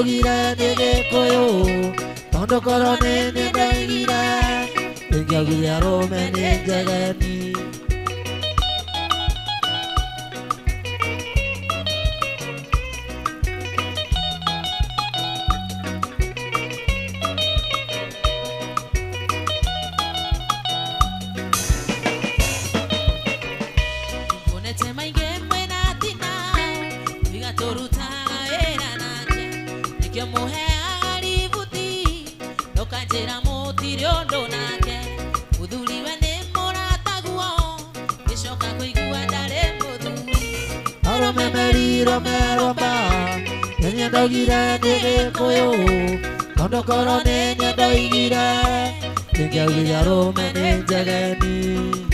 Gira de Koyo, Tondo Corone, Gira, Gira Roman, Jagani. Gira de Koyo, Tondo Corone, Gira, Gira Roman, Jagani.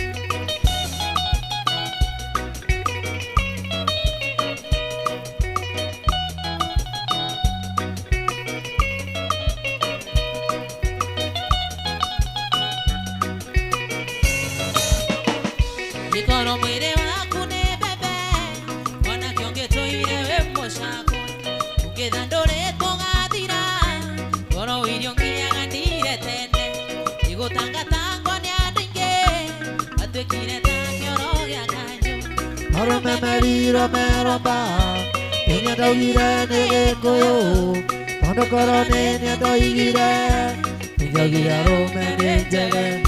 Gira de Koyo, Tondo Corone, Gira, Gira Roman, Jagani.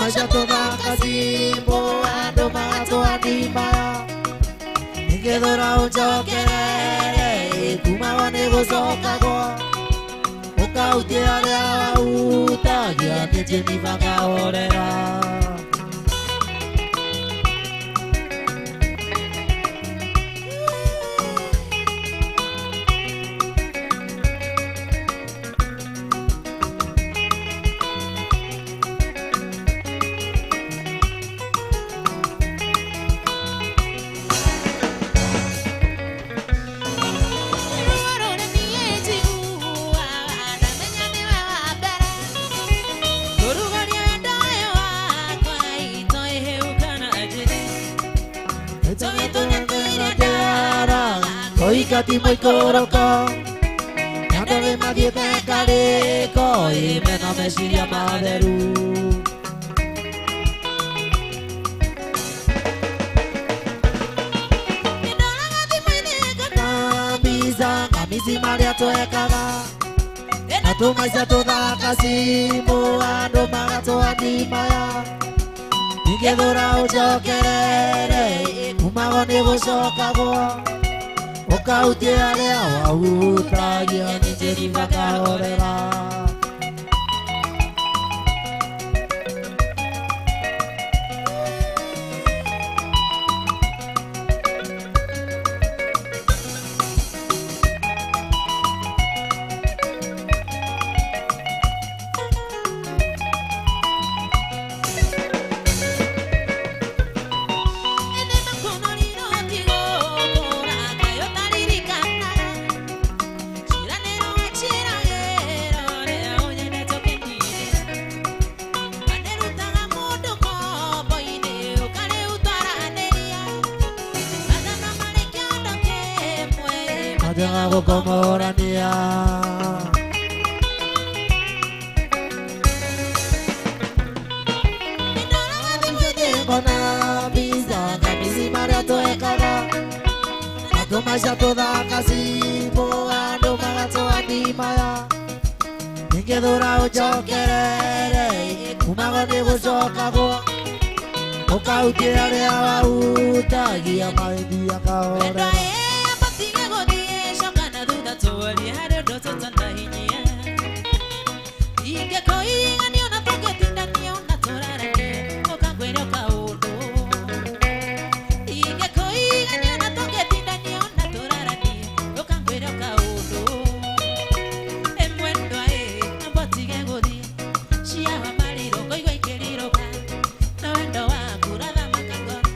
maica tũthaka cimbo andũ magatwandimaya nĩngĩthũra ũnjokerere kumagwo nĩ gũcokagwo ũkautie arĩa wautagia nĩnjĩni makahorera Oikati moikoroko Nandore mathiĩte karĩko Mena meciria matheru Kamisi marĩa twekaga Na tũmaica tũthaka cimbo Andũ magatwandimaya Nĩngĩthũra ũnjokerere Kumagwo nĩ gũcokagwo Ũkautie arĩa wautagia nĩnjĩni makahorera Jangan aku komorania Kona bisa kamisi maria toekara Aku maica tũthaka cimbo Andũ magatwandimaya Nĩngĩthũra ũnjokerere Kumagwo nĩ gũcokagwo Ũkautie arĩa wautagia maĩthi akahorera Towari hare doto tanda hinyia Ike koinga ni ona toke tinda ni ona torara ni Oka kwere oka udo Ike koinga ni ona toke tinda ni ona torara ni Oka kwere oka udo Emwendo ae ambotige godi Shia wa mariro koigo ikeriro ka No endo wa kurada makangoro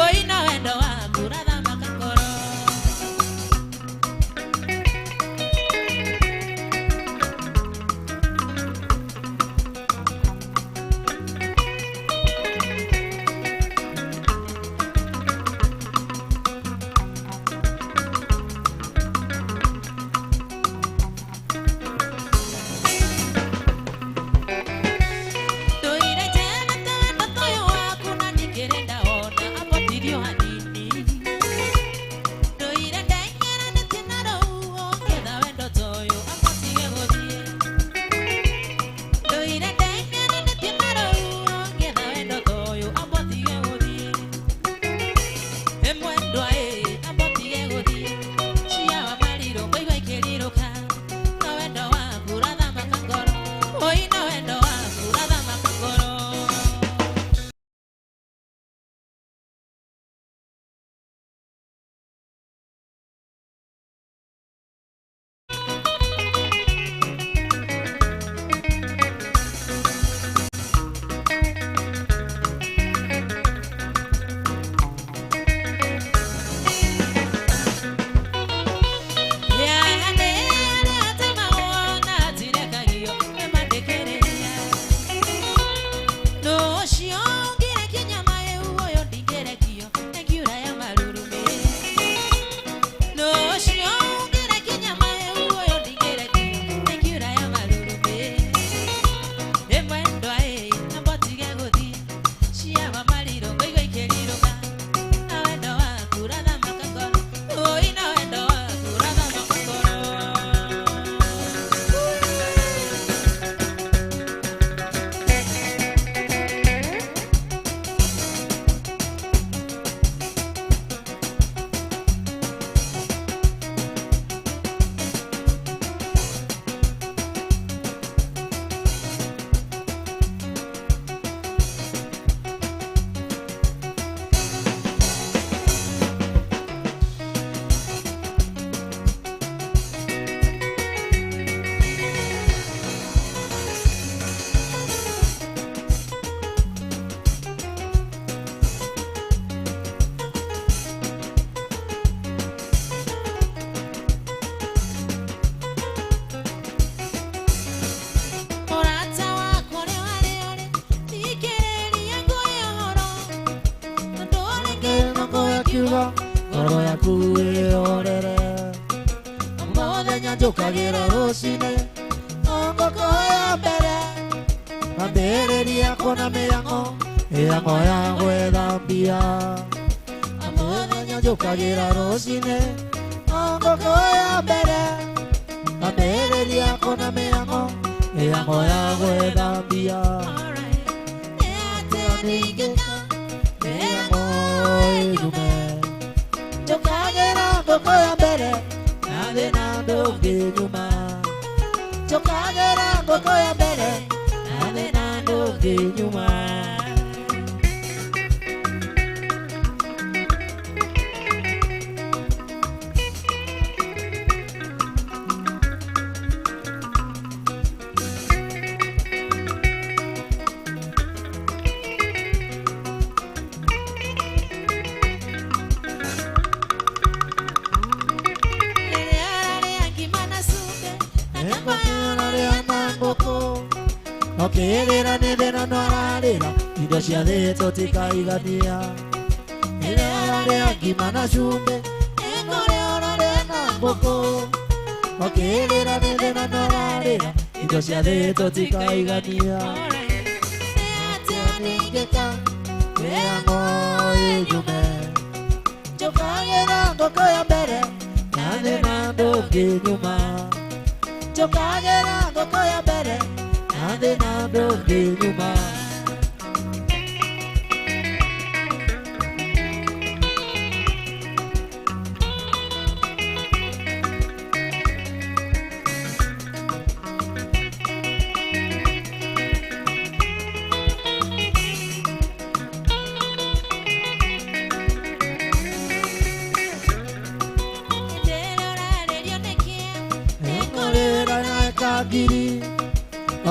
Oi no endo wa kurada makangoro njũkagĩra rũcinĩ ngũkũhoya mbere ambĩrĩria kuona mĩhang'o ya gwĩthambia mũthenya njũkagĩra rũcinĩ ngũkũhoya mbere ambĩrĩria kuona mĩhang'o ya gwĩthambia mĩhang'o ĩrume njũkagĩra ngũkũhoya mbere na thĩna ndũngĩnyuma njũkagĩra ngũkũhoya mbere na thĩna ndũngĩnyuma okĩrĩra nĩ thĩna no ararĩra indo cia thĩ tũtikaigania rĩrĩa rĩa ngima na cumbĩ ĩkũrĩora rĩna ngũkũ okĩrĩra nĩ thĩna no ararĩra indo cia thĩ tũtikaigania atĩa ningĩka mĩhang'o ĩnjume njũkagĩra ngũkũ ya mbere na thĩna ndũngĩnyuma njũkagĩra ngũkũ ya mbere na thĩna ndũngĩnyuma ĩkũrĩra na ĩkangiri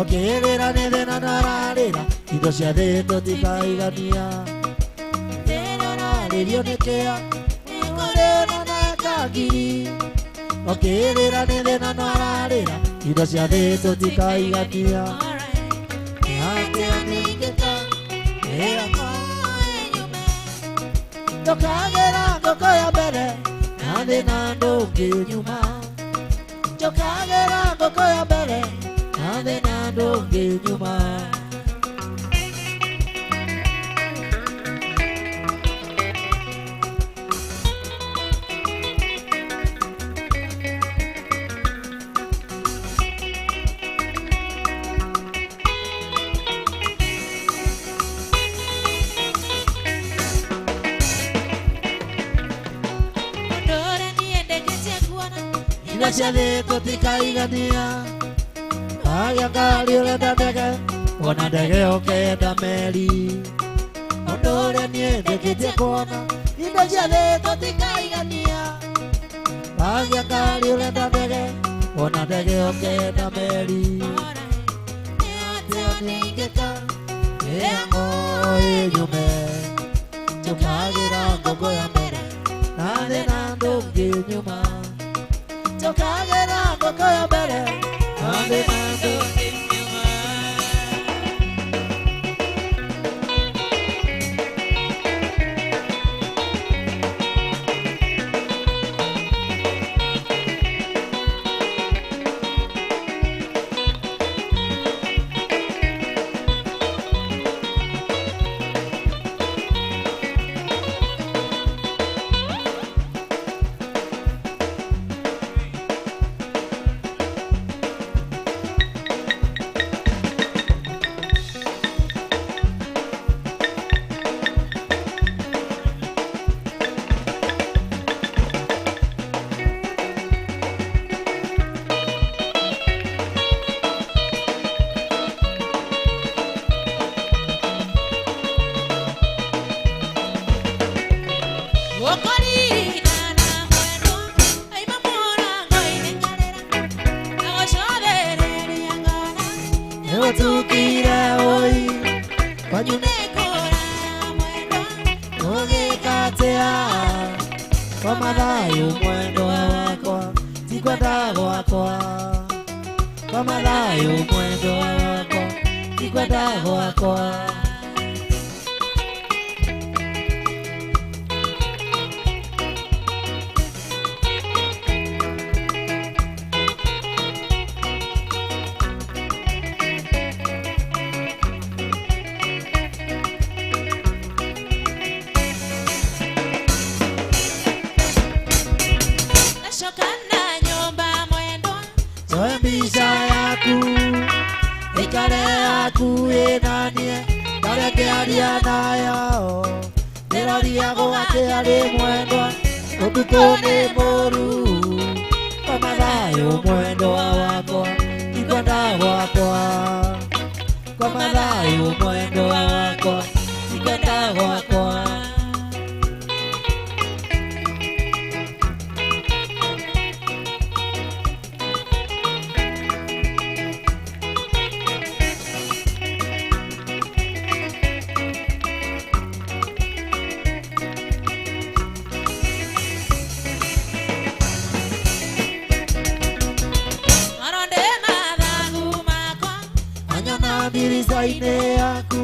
okĩrĩra nĩ thĩna no ararĩra indo cia thĩ tũtikaigania thĩna ararĩrio nĩ kĩa ĩkũrĩra na ĩkangiri okĩrĩra nĩ thĩna no ararĩra indo cia thĩ tũtikaigania atĩa ningĩka mĩhang'o ĩnyume njũkagĩra ngũkũ ya mbere na thĩna ndũngĩnyuma njũkagĩra ngũkũ ya mbere na thĩna ndũngĩnyuma indo cia thĩ tũtikaigania agĩa ngari ũrenda ndege ona ndege ũkenda meri ũndũ ũrĩa niĩ ndĩkĩtie kuona indo cia thĩ tũtikaigania agĩa ngari ũrenda ndege ona ndege ũkenda meri atĩa ningĩka mĩhang'o ĩnyume njũkagĩra ngũkũ ya mbere na thĩna ndũngĩnyuma njũkagĩra ngũkũ ya mbere na thĩna ndũngĩnyuma tukire oi ugĩkatia kwa mathayu mwendwa wakwa tikwenda gwakwa kwa mathayu mwendwa wakwa tikwenda gwakwa gwake arĩ mwendwa ũtukũ nĩ mũru koma thayũ mwendwa wakwa ikwenda gwakwa koma thayũ mwendwa wakwa ikwenda gwakwa ndirica-inĩ yaku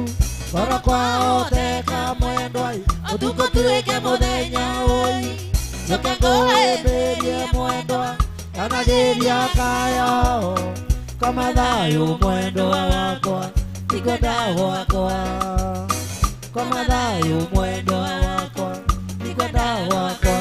ngoro kwahoteka mwendwa ũtukũ tuĩke mũthenya ũyũ njoke ngũhĩmbĩrie mwendwa nganagĩria kayo koma thayũ mwendwa wakwa ikwenda gwakwa koma thayũ mwendwa wakwa ikwenda gwakwa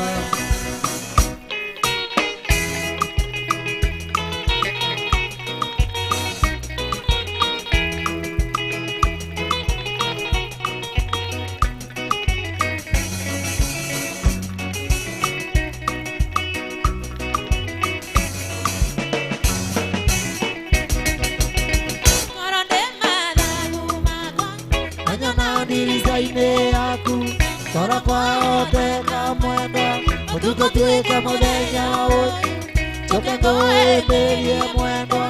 ndirica-inĩ yaku ngoro kwahoteka mwendwa ũtukũ tuĩke mũthenya ũyũ njoke ngũhĩmbĩrie mwendwa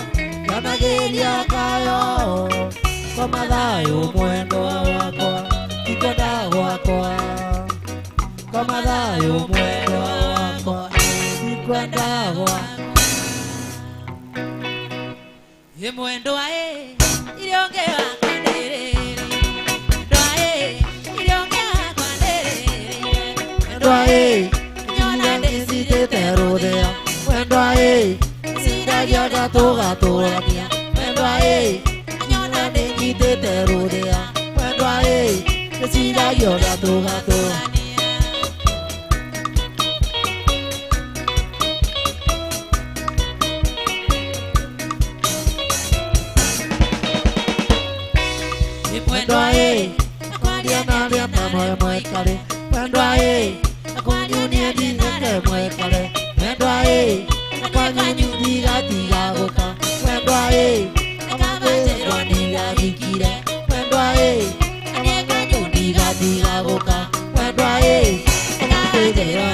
nganagĩria kayo koma thayũ mwendwa wakwa ikwenda gwakwa koma thayũ mwendwa wakwa ikwenda gwakwa mwendwa irionge wakwa nyona ndĩcitĩte rũthĩa mwendwa cindagia gatũgatũrania mwendwa nyona ndĩnyitĩte rũthĩa mwendwa ndĩciragia gatũgatũrania mwendwa akwaria na arĩa mamwe mwekare mwendwa akwanyunie ndinenge mwekare mwendwa akwanyu ndigatiga gũka mwendwa amagwĩrwo ndigagikire mwendwa amagwĩrwo ndigatiga gũka mwendwa amagwĩrwo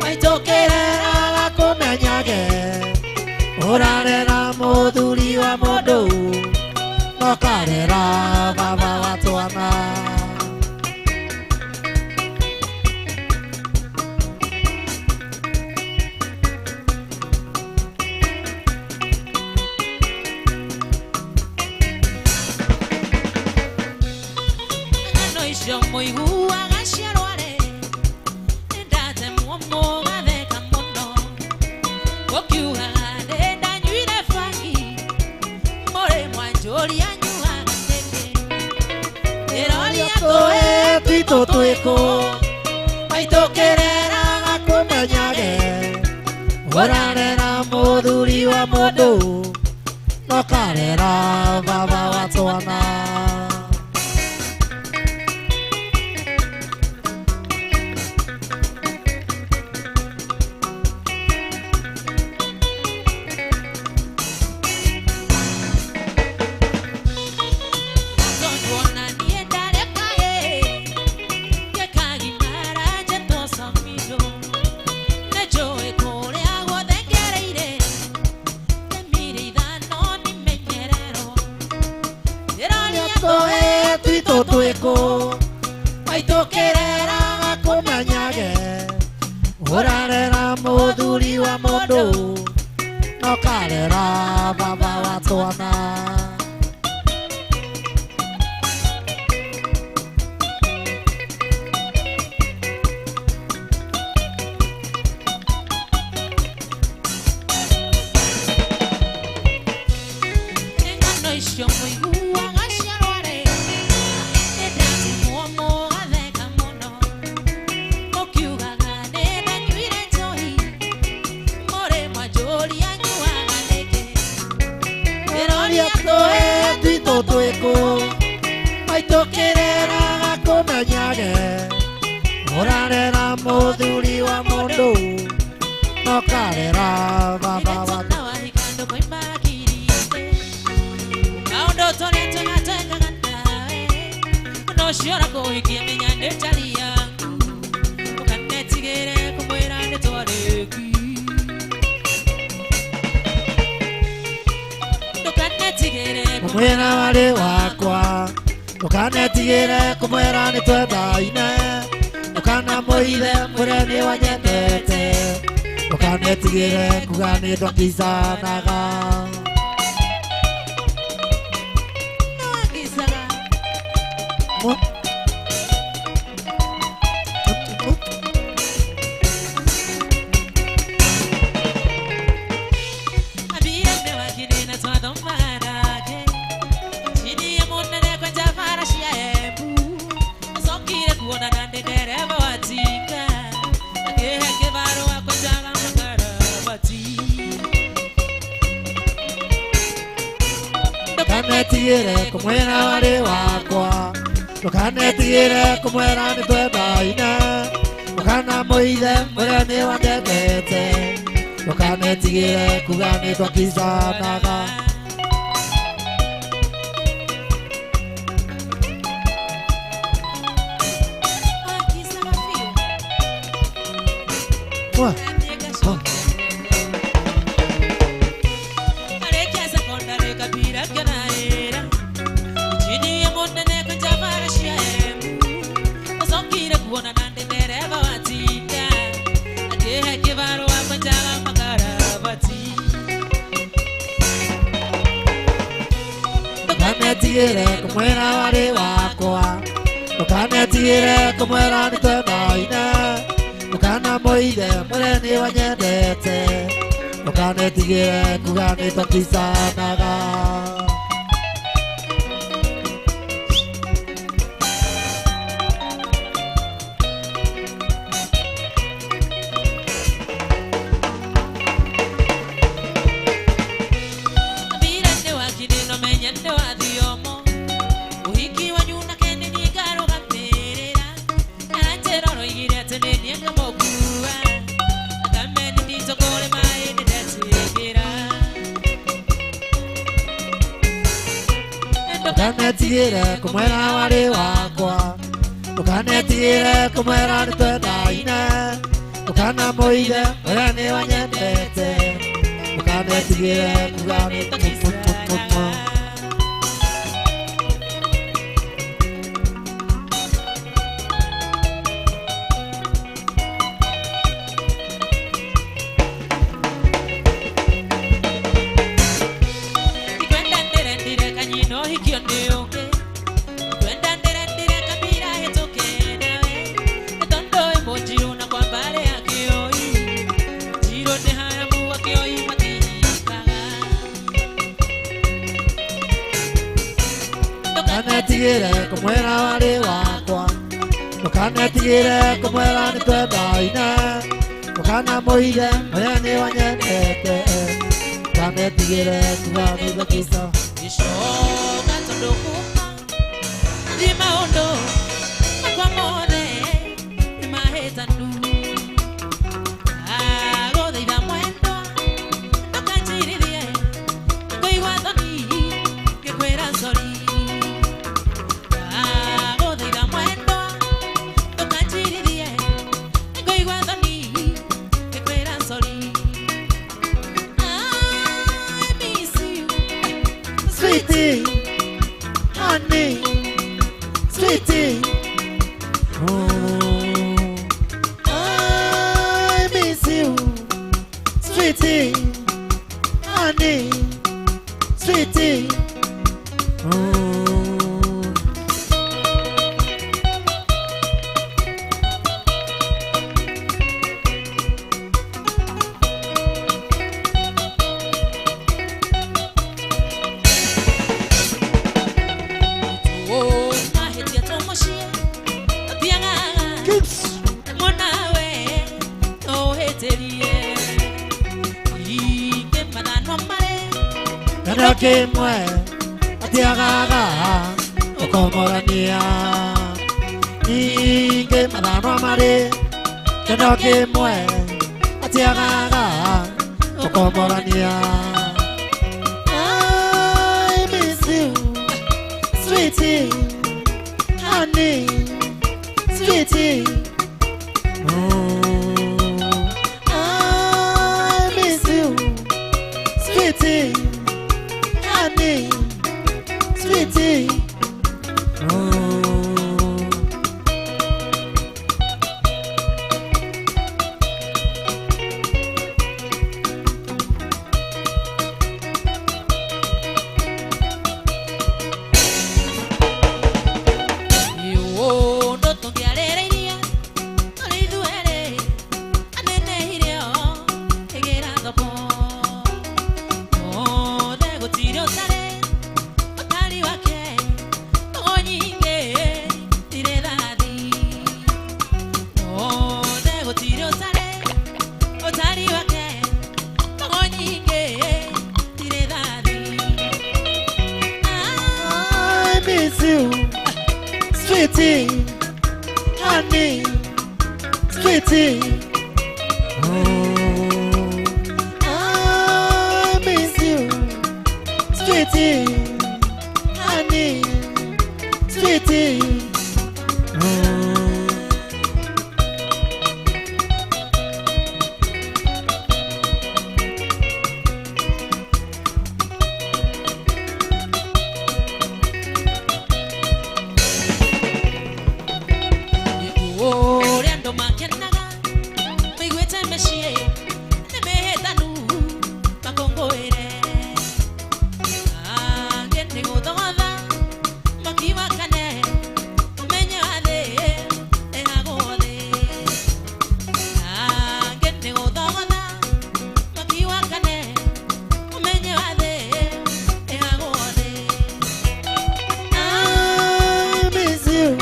waitokerera kũmenyage ũrarera mũthuri wa mũndũ nokarera baba wa twana ng'ano icio mũiguaga ciarware ndate muomo gatheka mũno ũkiugaga ndanyuire bangi mũrĩ mwanjũria nyuaga teke ĩroria tũĩ twitũ twĩkũ waitokerera kũmenyage Ũrarera mũthuri wa mũndũ ũkarera baba wa twana. Maitokerera kumanyage Ũrarera mũthuri wa mũndũ ũkarera baba wa twana. Maitokerera kumanyage Ũrarera mũthuri wa mũndũ ũkarera baba wa twana. Ciora kuhikia menya nĩ njari yangu Ndũkanetigĩre kũmwĩra nĩ twarĩki Ndũkanetigĩre kũmwĩra warĩ wakwa Ndũkanetigĩre kũmwĩra nĩ twendaine Ndũkanamũithe mwĩre nĩ wanyendete Ndũkanetigĩre kuga nĩ twakicanaga Ndũkanetigĩre kũmwĩra warĩ wakwa Ndũkanetigĩre kũmwĩra nĩ twendaine Ndũkanamũithe mwĩre nĩ wanyendete Ndũkanetigĩre kuga nĩ twakicanaga Ndũkanetigĩre kũmwĩra warĩ wakwa Ndũkanetigĩre kũmwĩra nĩ twendaine Ndũkanamũithe mwĩre nĩ wanyendete Ndũkanetigĩre kuga nĩ twakicanaga Ndũkanetigĩre kũmwĩra warĩ wakwa Ndũkanetigĩre kũmwĩra nĩ twendaine Ndũkanamũithe mwĩre nĩ wanyendete Ndũkanetigĩre kuga nĩ twakicanaga Ndũkanetigĩre kũmwĩra warĩ wakwa Ndũkanetigĩre kũmwĩra nĩ twendaine kana moire Mwene wanyendete Kametigire kubani bakisa Ishoka tondokuma Di maondo Makwamone Imahetanu Agodeira mwendo Nokanchiririe Ngoiwathoni Ngekwera sori Agodeira mwendo Nokanchiririe Ngoiwathoni Ngekwera sori I miss you Sweetie Honey Sweetie I miss you Sweetie Honey Sweetie Oh, mahetia tomoshie Tiangaga Kips Monawe No heterie Ike manano mare Kana kimwe Atiagaga Okomorania Inge madano amare Kana kimwe Atiagaga Okomorania I miss you Sweetie Honey Sweetie I miss you Sweetie Honey Sweetie Yo no tongiarereiria Tori duere Anene hireo Egera dopo O dego tiro tare Otari wake Onyinge Tire dadi O dego tiro tare Otari wake Onyinge Tire dadi I miss you Sweetie Honey Sweetie I miss you Sweetie Honey Sweetie Oriando makenaga Miguete meshie Nemehetanu Makongoere Angene gododa Makiwa kane Umenye wade Ehagode Angene gododa Makiwa kane Umenye wade Ehagode I miss you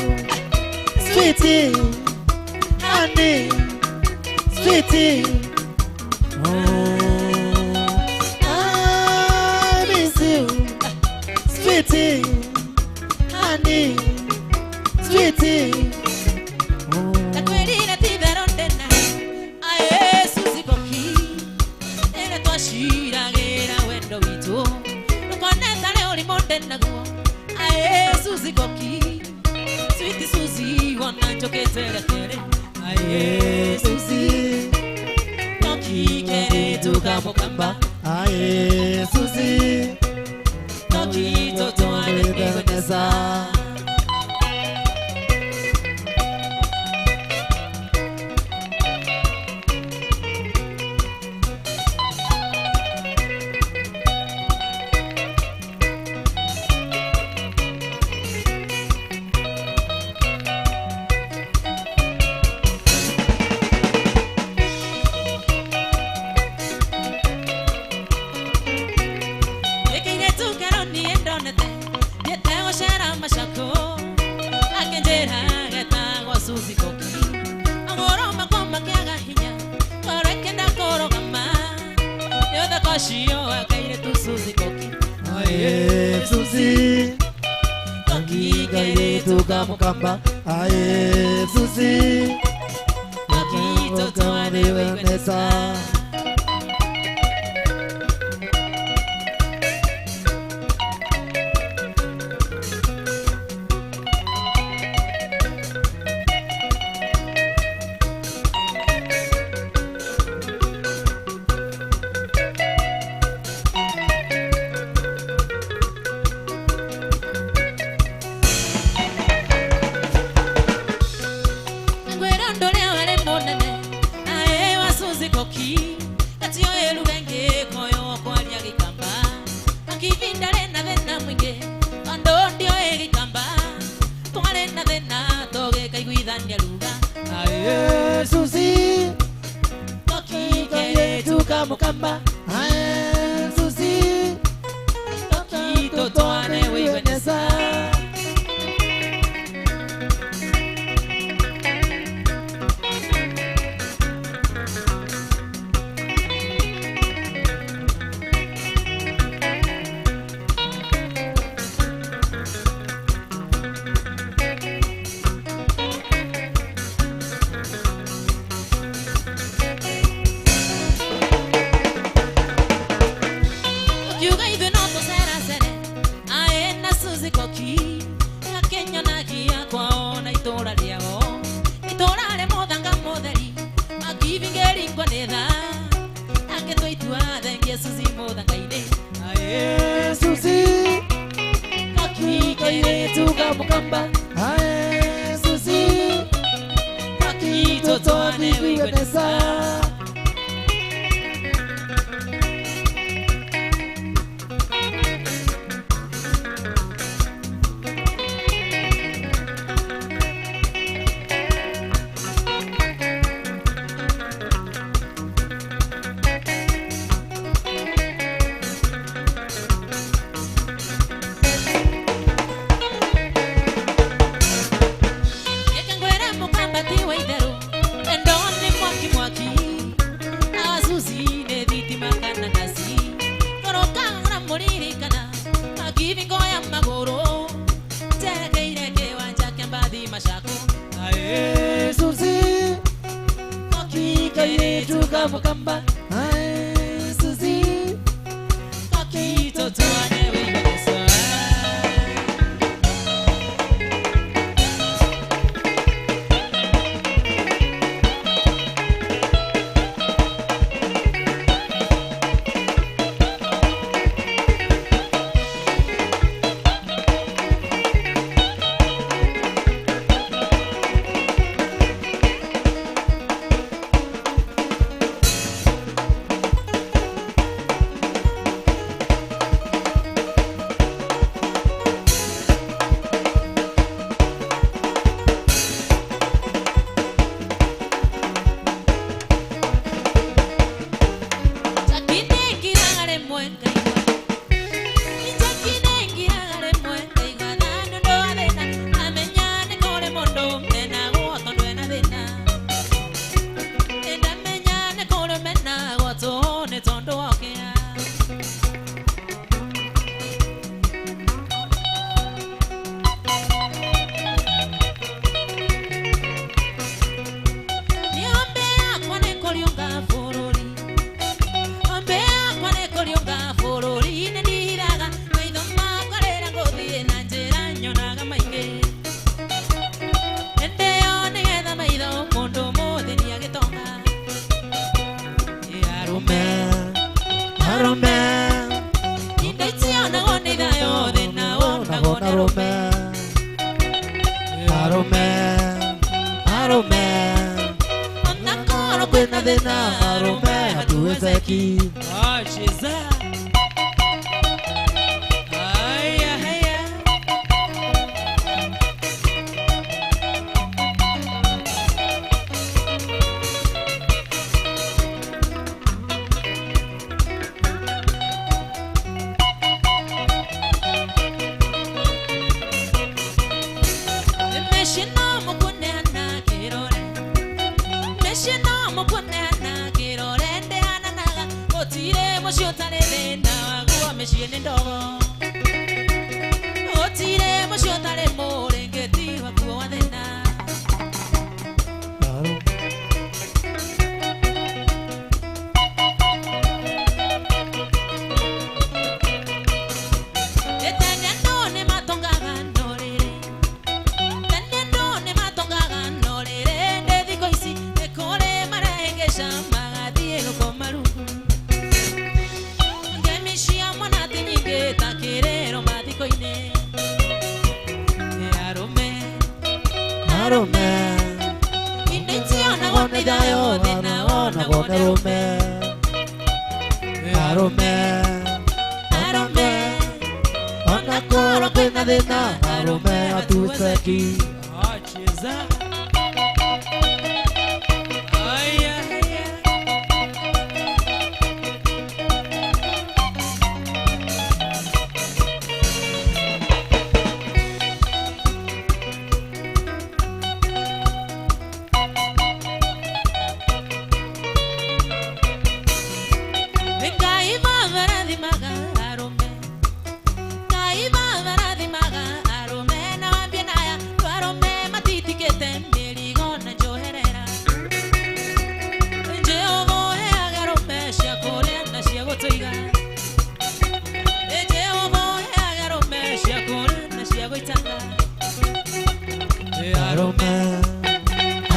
Sweetie Honey Sweetie I miss you Sweetie Honey Sweetie Takwirire tiberondena Ae susikoki Ere twashiragira wendo witu Nukonetane uri mondena guo Ae susikoki Sweetie Suzy wana choketere tere Ae Suzy Toki kere tukamukamba Aye Suzy Toki toto ane migonesa Ekine tu kero ni endonete Yete o shera ae Susi kakigaire kamukamba ae Susi Kakitotoane Vanessa ae Susi kakigaire kamukamba ae Susi Kakitotoane Vanessa ae Susi kakigaire kamukamba ae Susi Kakitotoane Vanessa ae Susi kakigaire kamukamba ae Susi Kakitotoane Vanessa Meshie ndogo wone rume arume Arume ona koro kwina thina arume atuteki Cheza Aya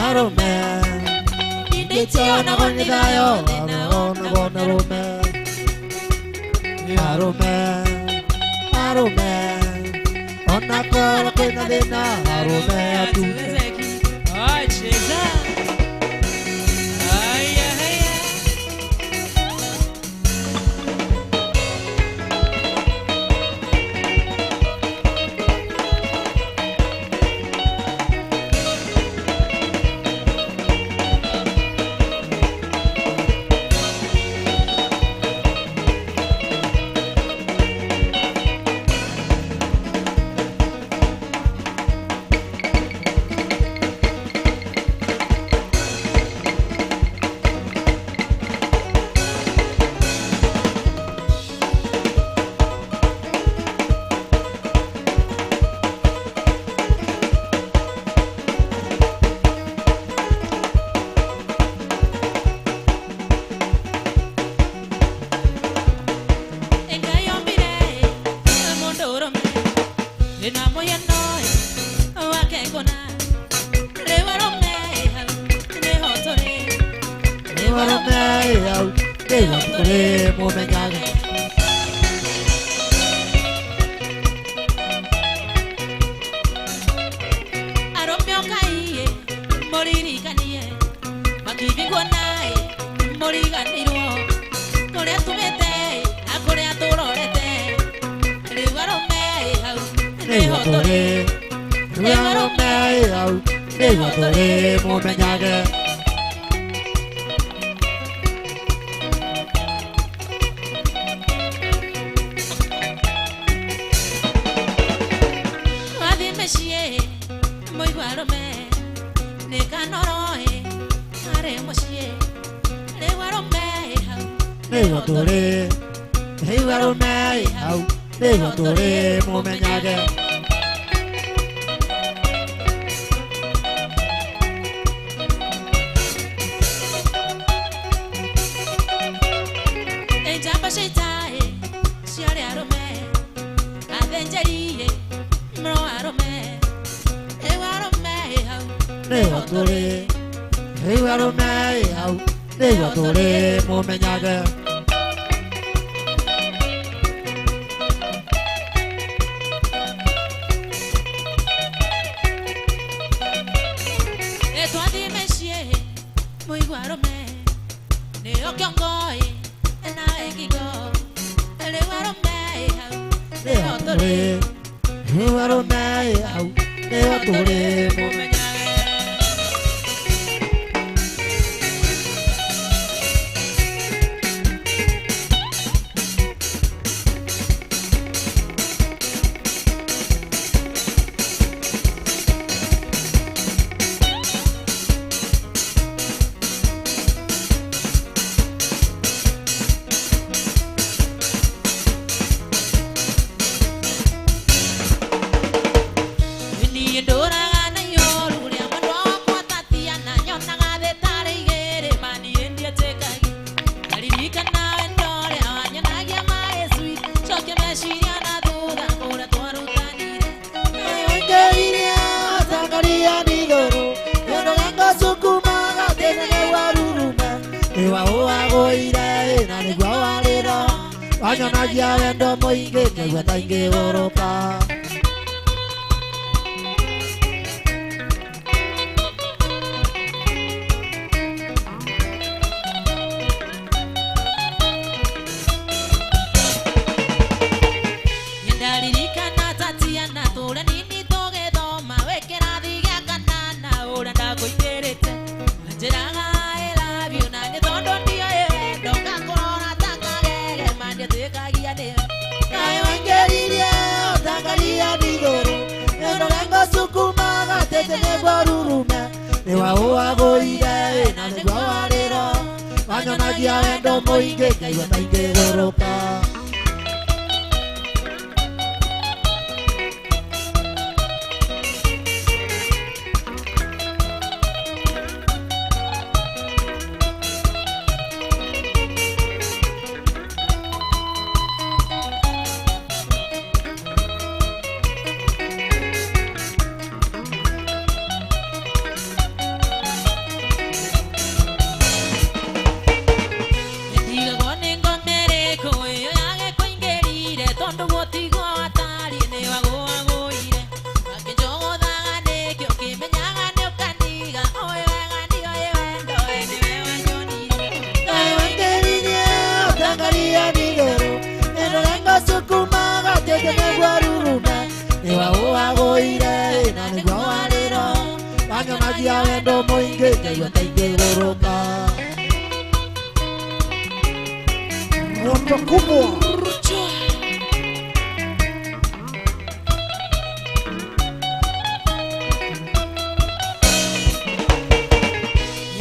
arume Itiona kwenye dayo Arume wone rume arume ona koro kwina thina arume atuteki Cheza Aya Anyonagia wendo muingi Kegua taingi goroka gatete nĩguo rurume nĩwe ũwagũire na nĩguo warĩro wanyonagia wendo mũingĩ ngaigua ta ingĩgũrũka wanyonagia wendo mũingĩ ngaigua ta ingĩgũrũka moto kubwa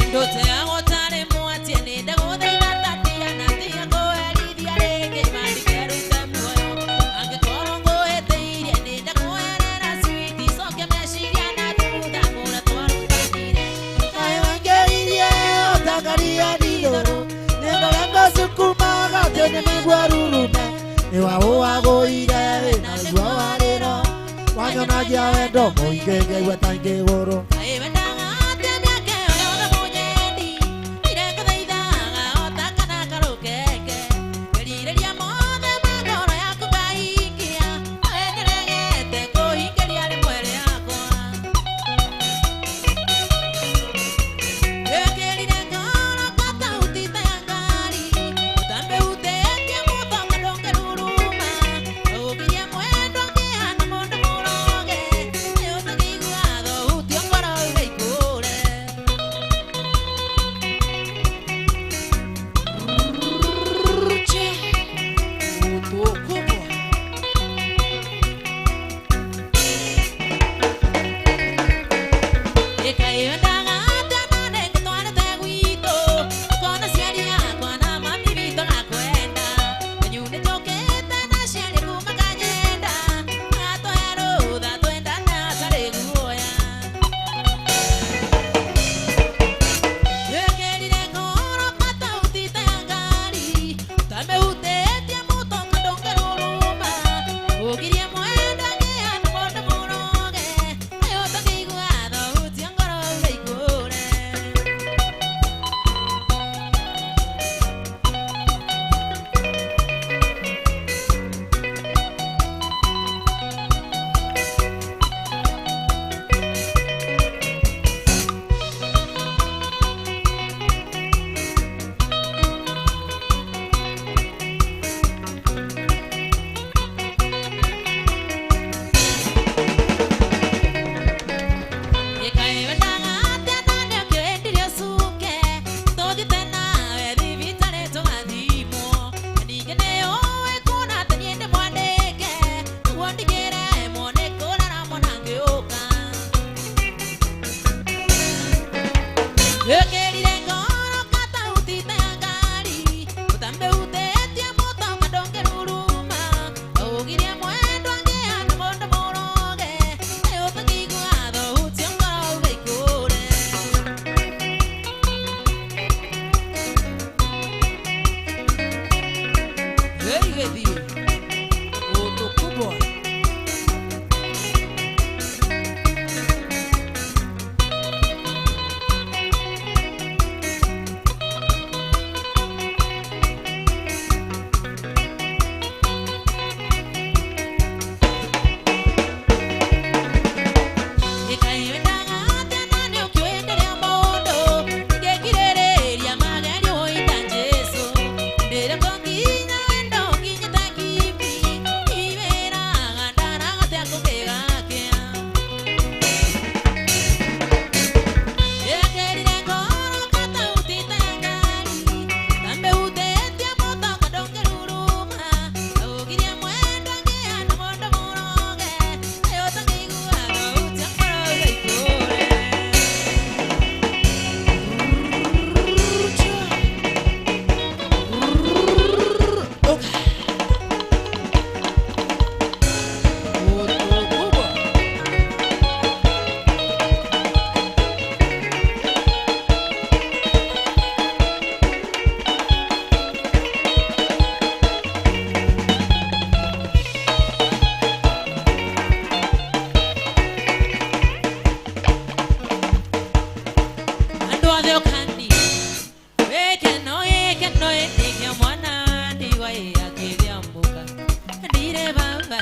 ndote yangu tare mwatie nenda gũthaitha tatia na tia kũherithia rĩngĩ mandĩkeruta muoyo angĩkorwo ngũhĩtĩirie nenda kũherera switi cokia meciria na thutha kũrĩa twarutanire kaĩ wangeririe ũtangaria ndigũrũ nĩndorengo cukuma gatene nĩguo rurume nĩwe ũwagũire na nĩguo warĩro wanyonagia wendo mũingĩ ngaigua ta ingĩgũrũka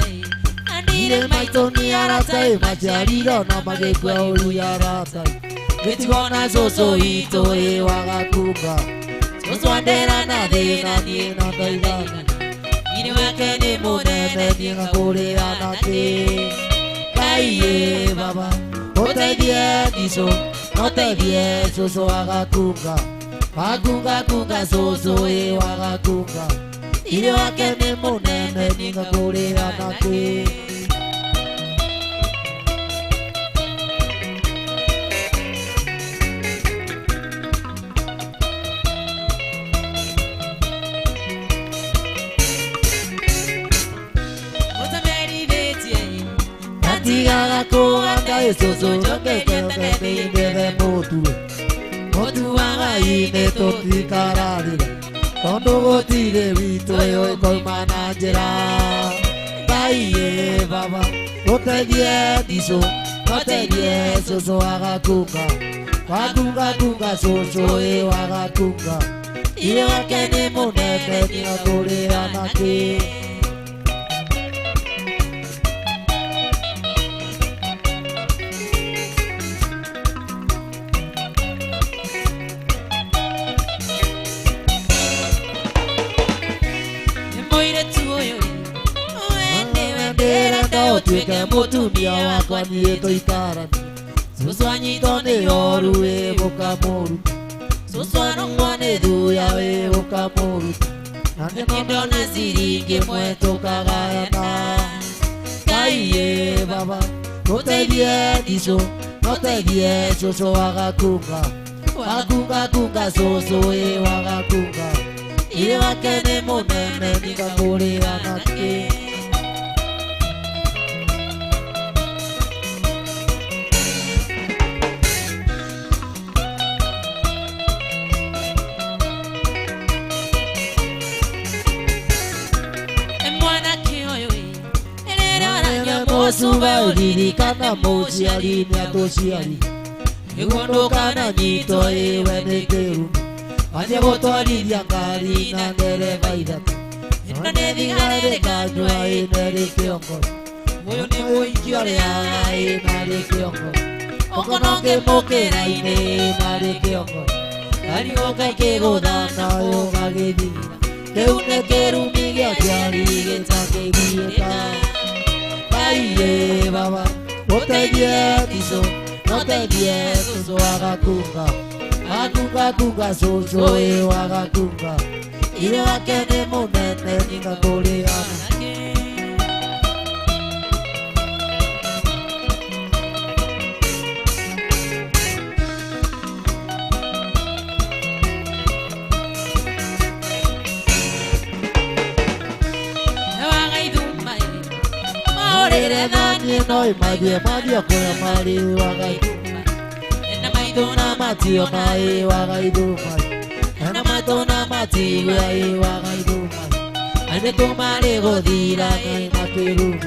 mai Ile maitoni aratai Machiariro na magekwa uri aratai Getigona soso ito e wagakunga Soso andera na thina nie na taigana Ine wake ni munene nie ngakurira nake Kaiye baba Oteithie diso Oteithie soso wagakunga Wakunga kunga soso e wagakunga Ine wake ni munene nie ngakurira nake Tigaga kuanga esoso joke kete de motu Motu anga ine toti karadira Tondo gotire vito yo koi manajera Kaiye baba Oteithie diso Oteithie soso aga kunga Wakunga kunga soso e waga kunga Ile wake ni munene ni ngakurira nake Tuike mutumia wakwa niĩ tũikarani Cucu anyitwo nĩ oru wĩ mũkamũruta Cucu arũngwo nĩ thuya wĩ mũkamũruta Na nĩndona ciringi ĩmwe tũkagayana Kaiye baba Ũteithie dico Ũteithie cucu wagakunga Wakunga kunga cucu wĩ wagakunga Ile wake nĩ mũnene ningagũrĩra nake Suba udiri kana mochiari ni atoshiari Egondo kana nyito ewe nekeru Anye botori diangari na nere vaidata Ina nedigare kanywa nere kiongo Moyo ni moikiore aga nere kiongo Okonoke mokera ine nere kiongo Kari oka kegodana oga gedira Keune keru mige atiari getake bieta Kaiye baba, oteithie diso, oteithie soso wagakunga Wakunga kunga soso e wagakunga Ile wake ni munene ningagũrĩra nake Noi madie kwa mari wagaitumai Ena maidona matio mai wagaitumai Ena maidona matio ai wagaitumai Ane tumare godira ngai makirumi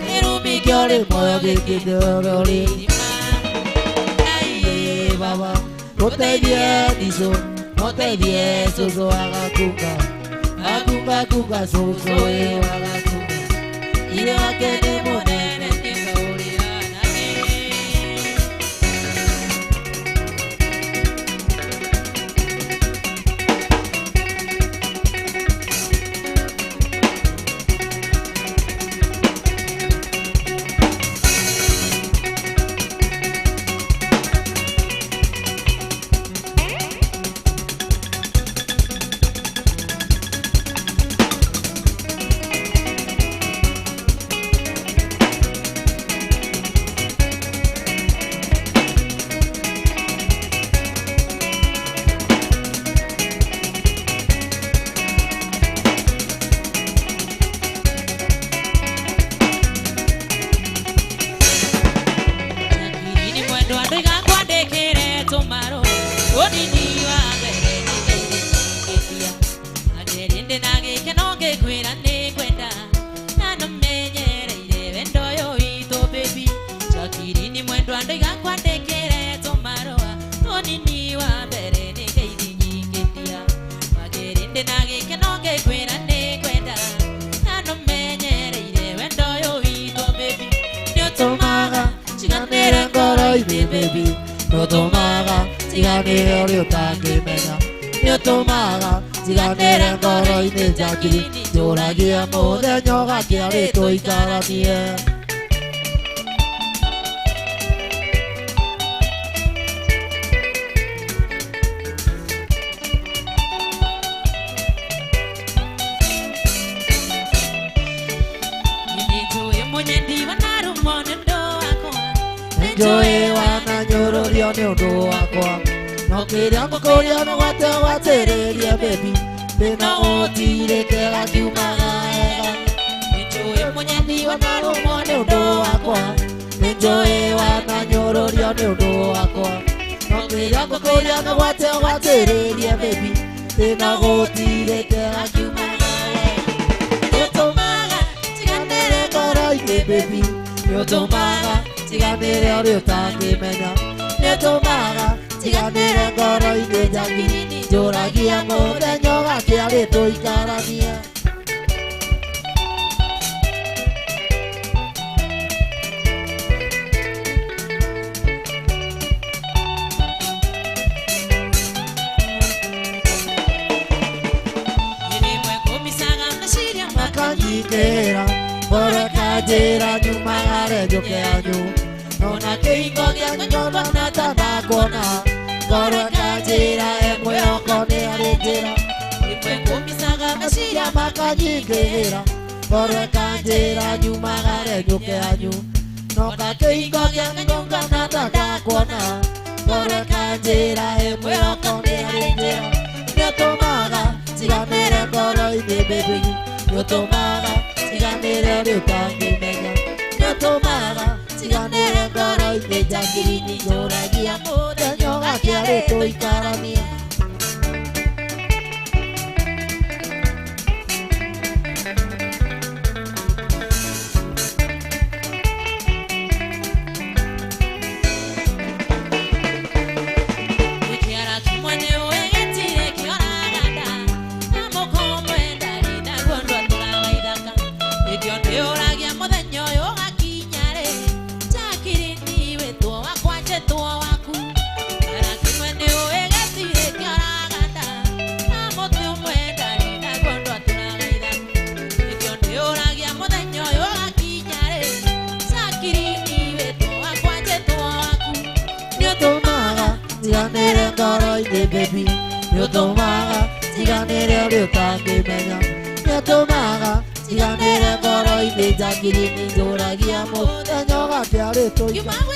Kirumi kyore moyo kikidorori Aiye baba Oteithie diso Oteithie soso wagakunga Wakunga kunga soso e wagakunga Ile wake ni munene ningagũrĩra nake ngoro-inĩ baby nĩũtũmaga njiganĩre ũrĩa ũtangĩmenya nĩũtũmaga njiganĩre ngoro-inĩ njangiri njũragia mũthenya ũgakĩa rĩtũikaranie Nĩnjũĩ wananyũrũrio nĩ ũndũ wakwa no kĩrĩa ngũkũria mũgwate ũgwatĩrĩrie baby thĩna ũtirĩkĩra kiumaga wega Nĩnjũĩ mũnyeni wanarũmwo nĩ ũndũ wakwa Nĩnjũĩ wananyũrũrio nĩ ũndũ wakwa no kĩrĩa ngũkũria mũgwate ũgwatĩrĩrie baby thĩna ũtirĩkĩra kiumaga wega Nĩũtũmaga njiganĩre ngoro-inĩ baby Nĩũtũmaga njiganĩre ũrĩa ũtangĩmenya Nĩũtũmaga njiganĩre ngoro-inĩ njangiri njũragia mũthenya ũgakĩa rĩtũikaranie Makanyitĩra ngoro ĩkanjĩra nyumagare njũke anyu Nona kĩhingo gĩanyu ngona tanakuona ngoro ĩkanjĩra mwĩhoko nĩ harĩ njĩra Rĩmwe ngũmicaga meciria makanyingĩrĩra ngoro ĩkanjĩra nyumagare njũke anyu Nona kĩhingo gĩanyu ngona tanakuona ngoro ĩkanjĩra mwĩhoko nĩ harĩ njĩra Nĩũtũmaga njiganĩre ngoro-inĩ baby Nĩũtũmaga njiganĩre ũrĩa ũtangĩmenya Nĩũtũmaga njiganĩre ngoro-inĩ njangiri njũragia mũthenya ũgakĩa rĩtũikaranie Njiganĩre ngoro-inĩ baby Nĩũtũmaga njiganĩre ũrĩa ũtangĩmenya Nĩũtũmaga njiganĩre ngoro-inĩ njangiri njũragia mũthenya ũgakĩa rĩtũikaranie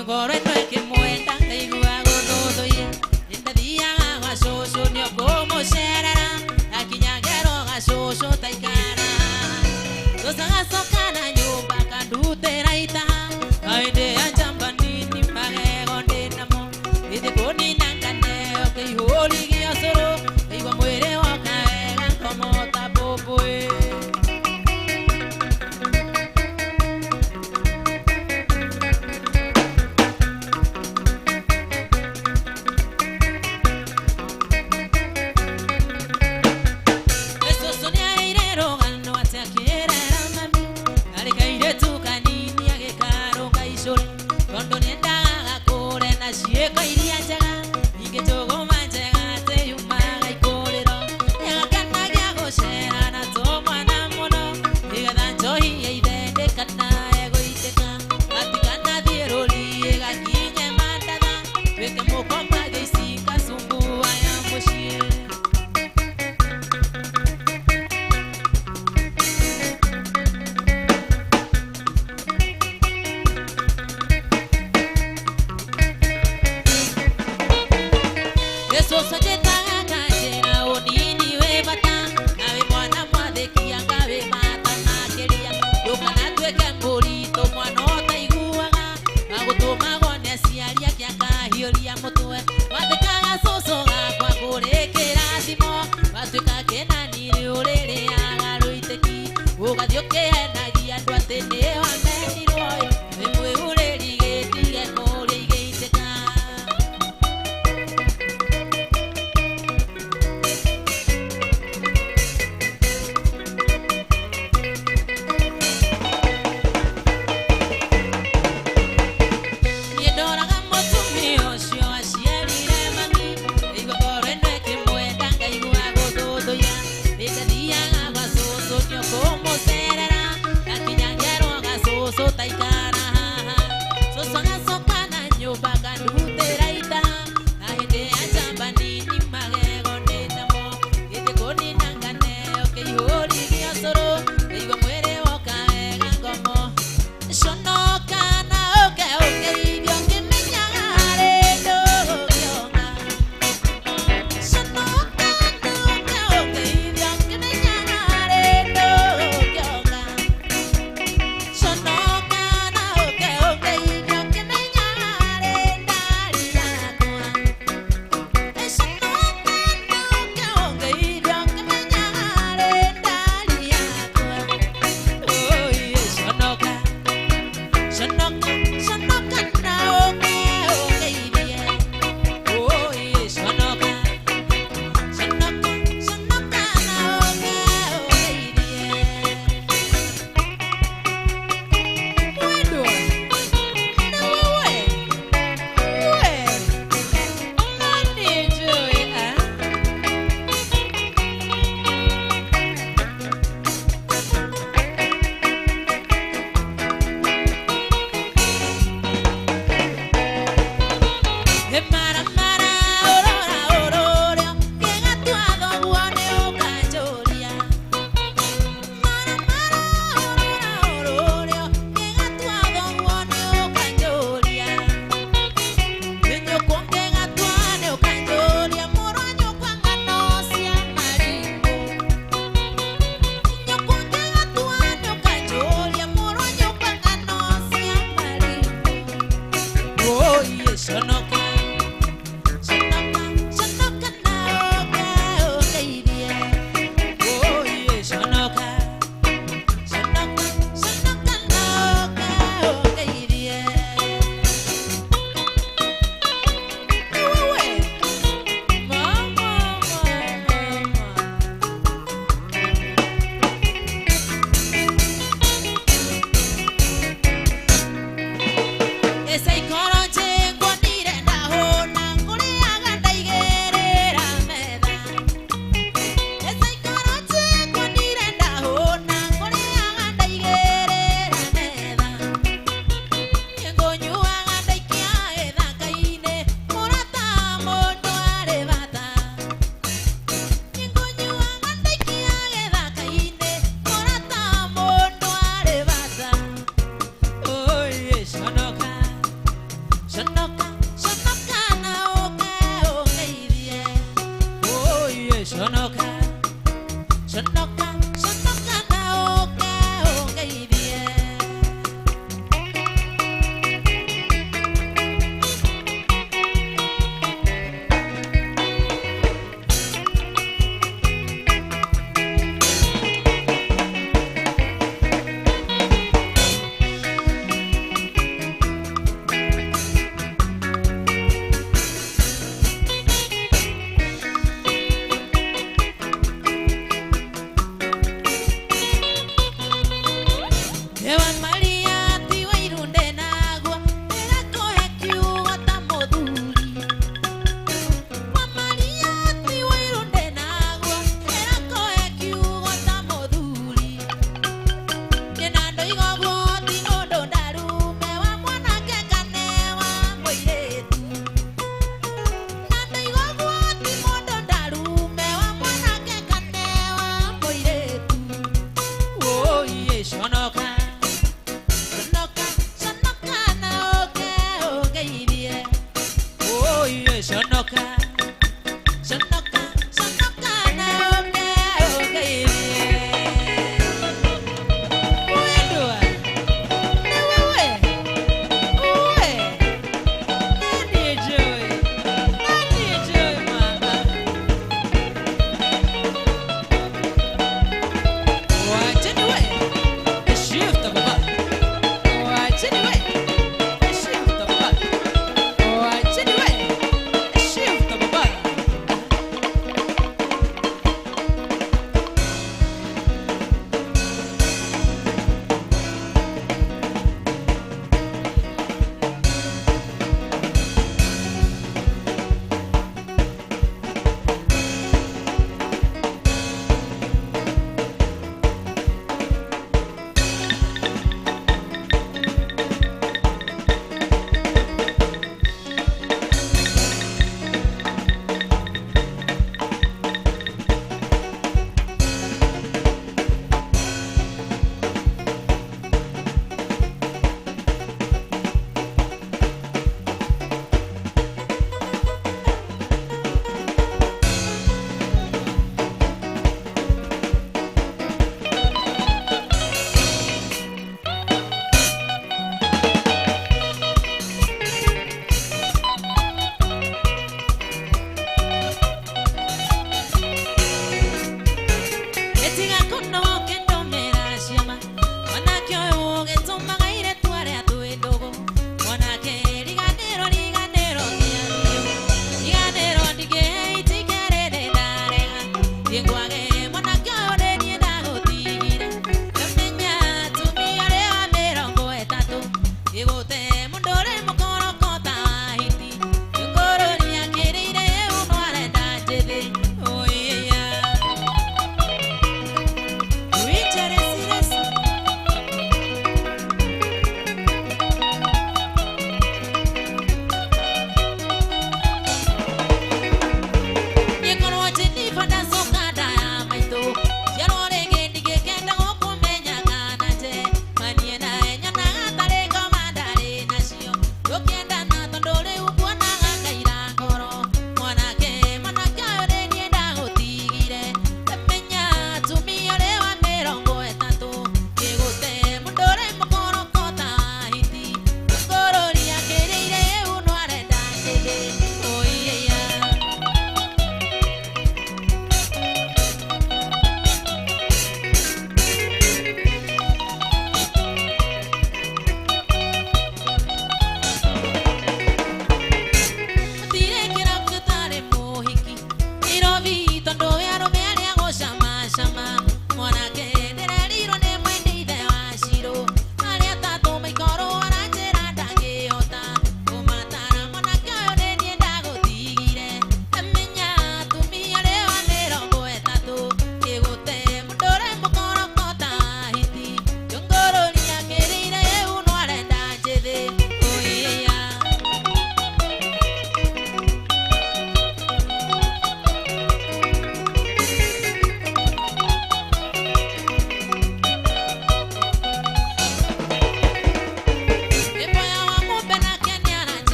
Igwe ngoro ino ikimwenda ngaigua gũthũthũire nĩndathiaga gwa cũcũ nĩo kũmũcerera akinya ngero ga cũcũ taikara tũcagacoka na nyũmba kandutĩra itaha kaĩndĩ ya njamba nini magego ndĩnamo ĩthĩ kũnina nganeo kĩihũri gĩa cũrũ ngaigua mwĩrĩ woka wega ngomota mbũmbũĩ ciĩko iria njega ingĩtũgũma njega tĩyumaga ikũrĩro egakanagia gũcera na tũmwana mũno nĩgetha njohi ya ithendekana egũitĩka gatikana thiũrũri gakinye mandatha twĩke mũkomba gĩici ngacumbuwa ya mũciĩ Cũcũ njĩtaga kanjĩra ũnini wĩ bata nawe mwana mwathĩkia ngawĩ mata makĩria ndũkana tuĩke mũritũ mwana ũtaiguaga agũtũmagwo nĩ aciari ake akahiũria mũtwe wathĩkaga cũcũ gakwa kũrĩ kĩrathimo watuĩka kĩnani rĩũrĩrĩaga rũitĩki ũgathiĩ ũkĩhenagia andũ atĩ nĩ wamenirwo wĩ mwĩhũrĩri gĩtige kũrĩa igĩitĩka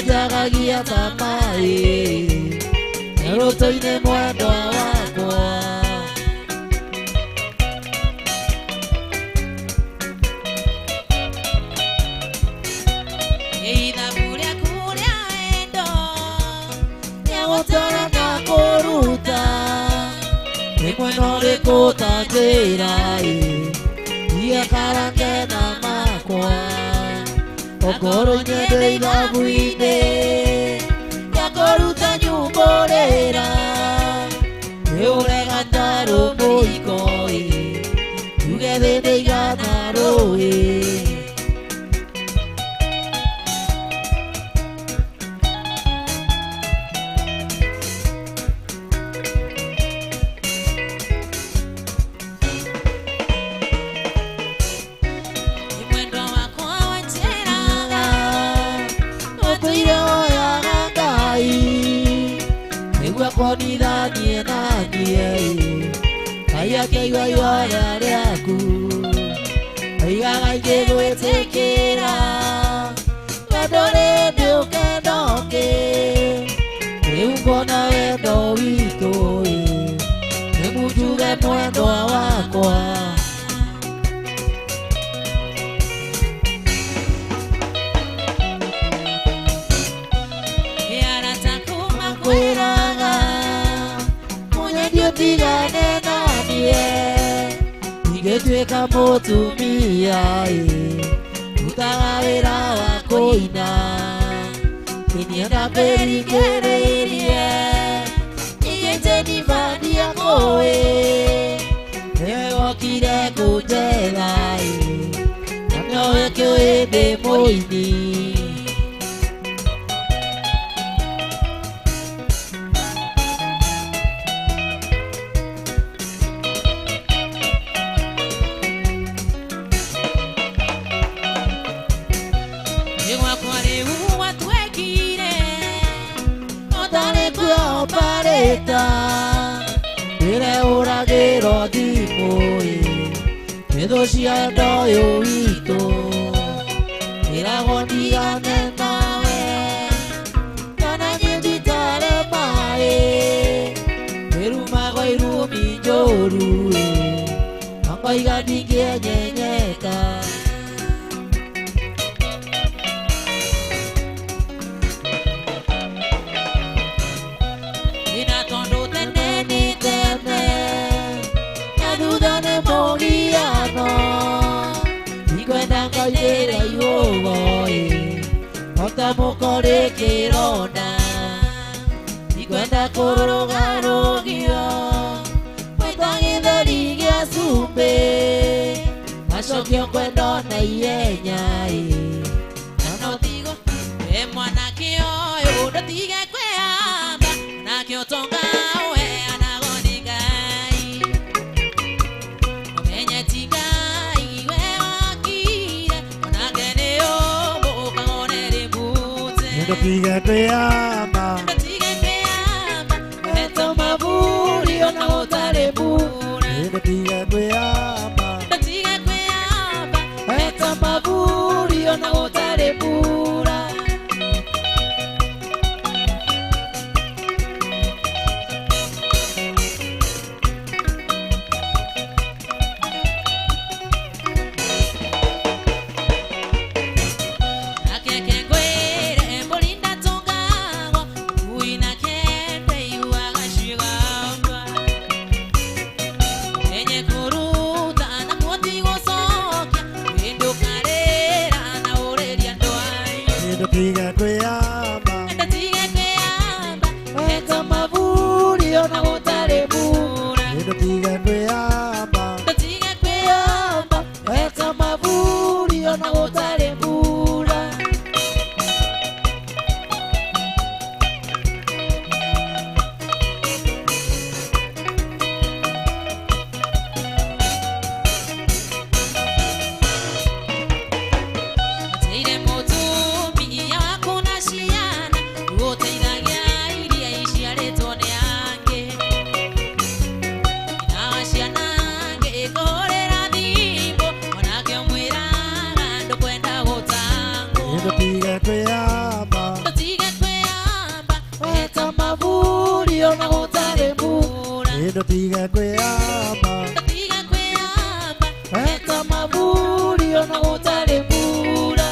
Njagagia thamai Nĩrũtũ-inĩ mwendwa wakwa Ithabu rĩaku rĩa wendo Nĩagũtara na kũruta Rĩmwe no rĩkũtanjĩra Ndiekarange na makwa Okorwo-inĩ ndĩ ithabu-inĩ Nĩakũruta nyumbũrĩra Nĩũrega tarũ mũiko Tuge thĩ ndĩigana rũĩ Konithanie nanie Ngai akĩigua ihoya rĩaku Aigaga ingĩgwĩtĩkĩra Na ndũrĩ ndĩũka watuĩka mũtumia rutaga wĩra wa kũina kĩnienda kwĩringĩrĩirie igĩtĩnibania kũĩ nĩwokire kũnjetha na nĩoĩ kĩũĩ ndĩ mũini Ire ũragĩrwo thimũ Ithũ cia ndo ũyũ witũ Ĩragwo ndigane nawe Kana nyenditare maĩ Wĩrumagwo irumi njũru Ngoiga ndingĩenyenyeka Ngoigĩra iũgo Ota mũkore kĩronda Ikwenda kũrũgarũgio Maita gĩtheri gĩa cumbĩ Macokio kwenda na ihenya Nano tigo mwanake ũyũ ndũtige kwĩhamba Nake ũtonga we anagwo nĩ Ngai Ũmenye ti Ngai we wakire Onake nĩ ũmũkaga ũnerĩmbute Ndũtige kwĩhamba Ndũtige kwĩhamba Eto maburi ona gũtarĩ mbura Ndũtige kwĩhamba Ndũtige kwĩhamba Eto maburi ona gũtarĩ mbura Ndũtige kwĩhamba Ndũtige kwĩhamba Eta maburi ona gũtarĩ mbura Ndũtige kwĩhamba Ndũtige kwĩhamba Eta maburi ona gũtarĩ mbura Ndũtige kwĩhamba Ndũtige kwĩhamba Eta maburi ona gũtarĩ mbura Ndũtige kwĩhamba Ndũtige kwĩhamba Eta maburi ona gũtarĩ mbura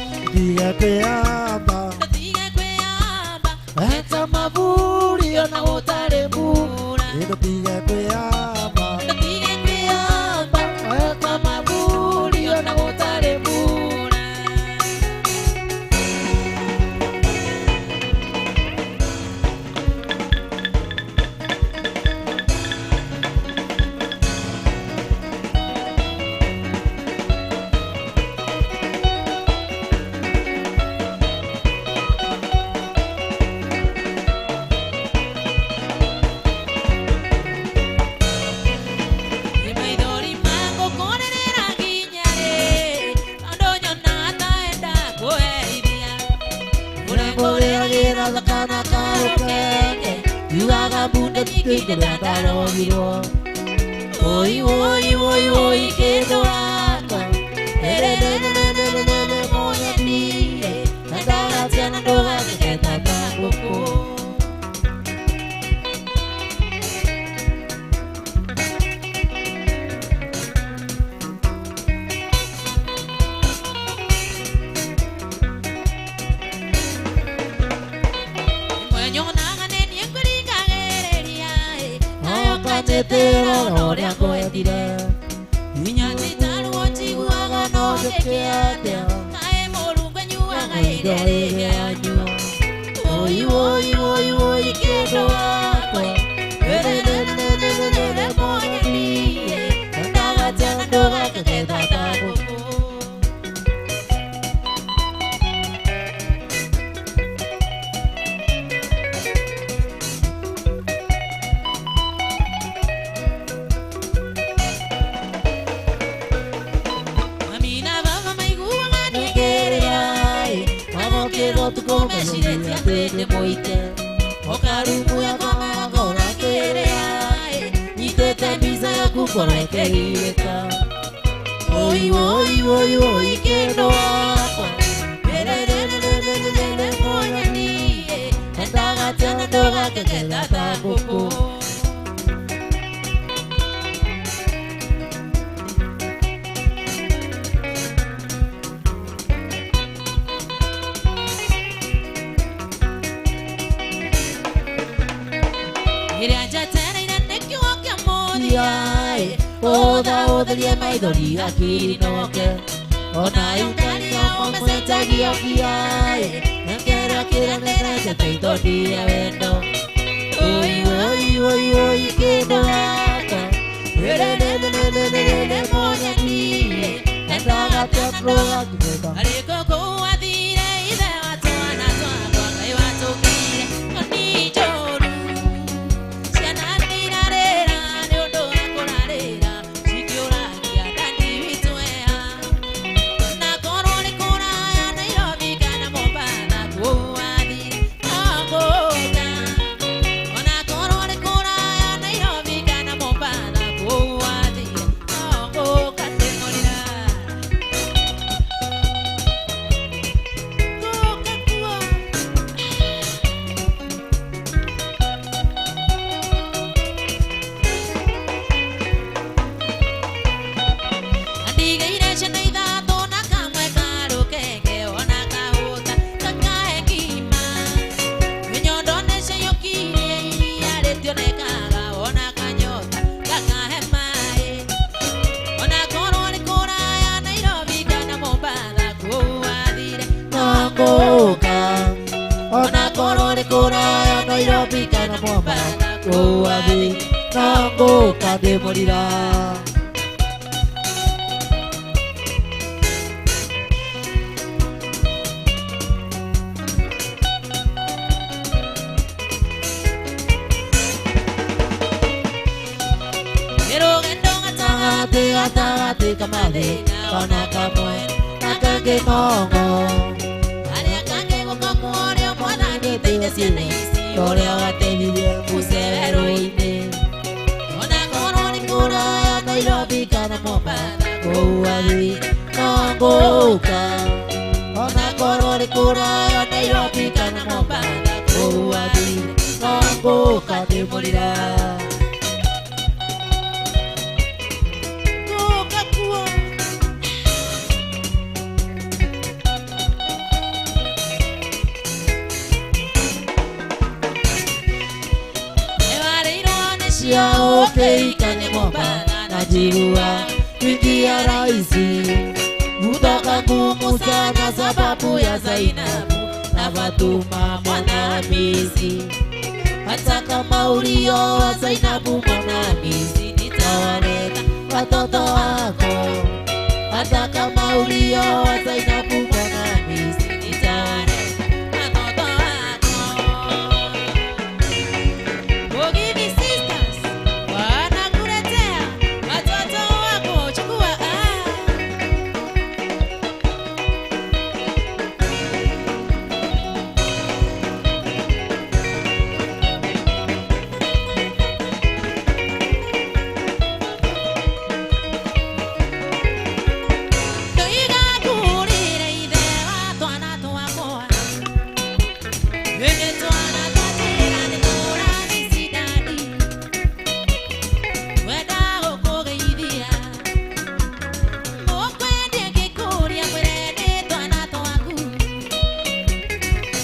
Ndũtige kwĩhamba Ndũtige kwĩhamba Eta maburi ona gũtarĩ mbura Ndũtige kwĩhamba Ndũtige kwĩhamba Eta maburi ona gũtarĩ mbura Kana karukenge Yugaga bunda tikikele atarogirwo Oi oi oi oi kĩndũra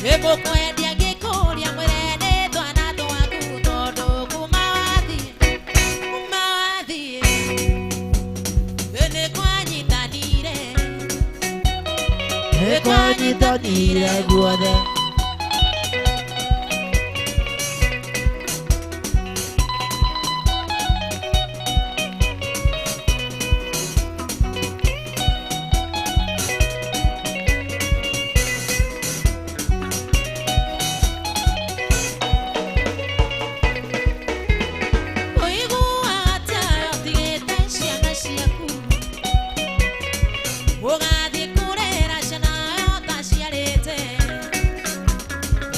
Ebo kwendia gikuria mwirene twana twaku tondu kuma wathie ene kwanyitanire guothe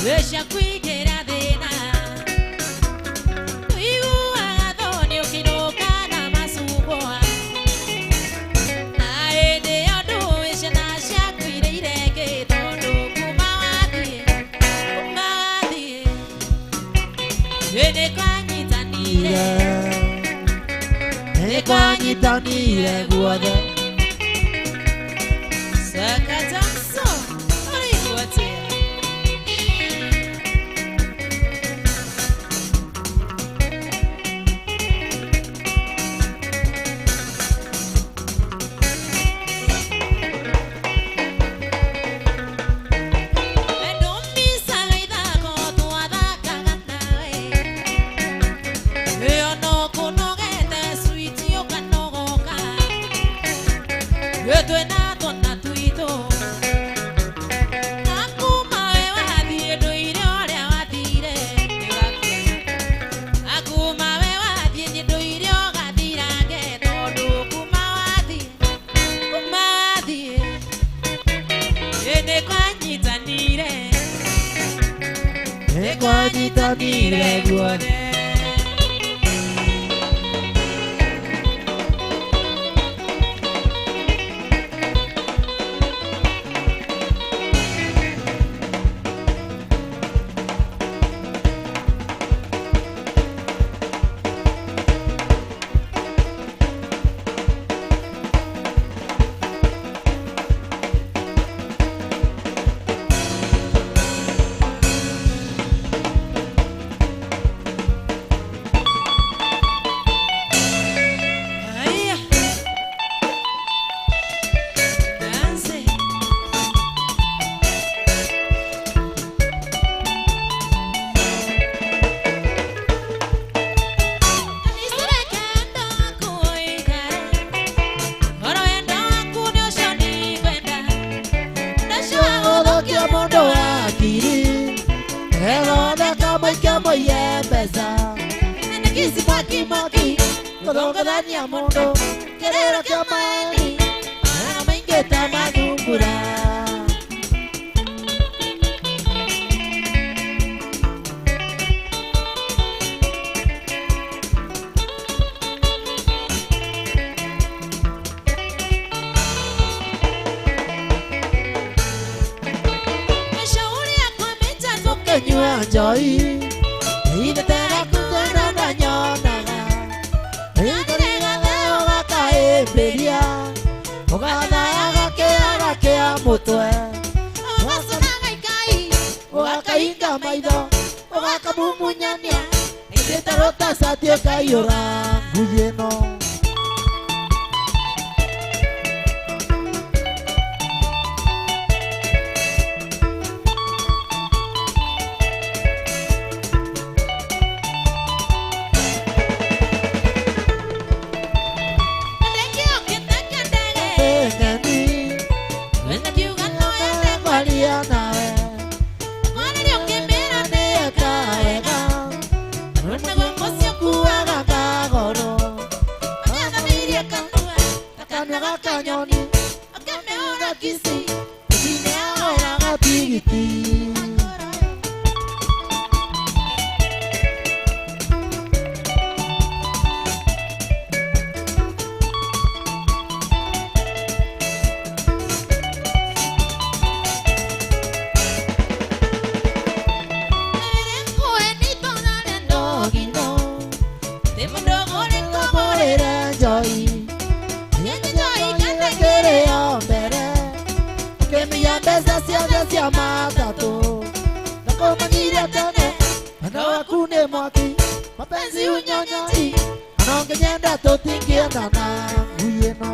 Vesha kwigera thina tuiguaga thoni ukinuka na macungwa na hĩndĩ ĩyo ndũĩ ciana ciaku irĩ irenge tondũ kuma wathiĩ nĩ kwanyitanire guothe Sakatamso ũrĩgũatia kwanyitanire guothe Kodongania mundo kerero kya mani ana mengeta madungura Shauri yako mitazo kenywa joy ine tena kungana na nyona Beria, Ogana Kea Mutwe, Ogakainga Maido, Ogakamunyania, Itetarota Satio Kayora, Guyeno. Que me llames hacia matatu kumanyira tene ndo wakune mwaki mapenzi unyonyoi anongenyenda tutingiendana nguyeno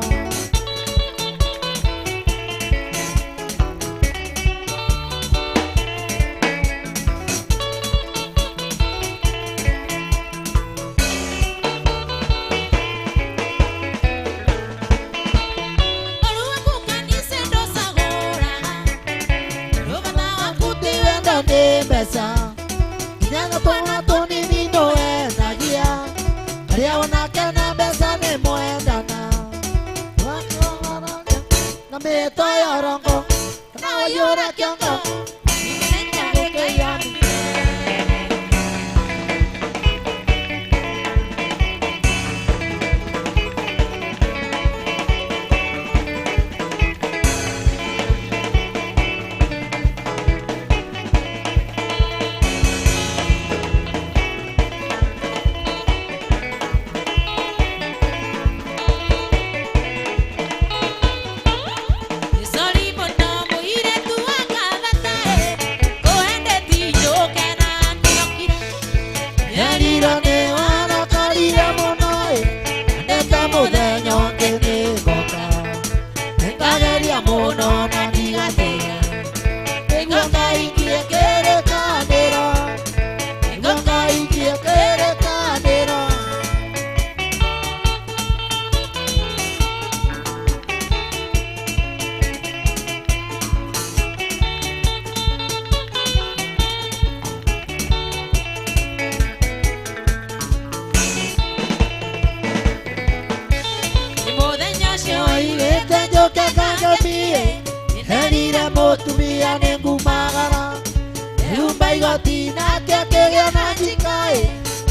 Besa, nyanga pona toni mino enagia, kalia wanake na besa ne moendana. Na me toya rongo, na wayora kyongo, nyenga ke yami. Motumia nengumagara Rumba igotina kia kegea na jikae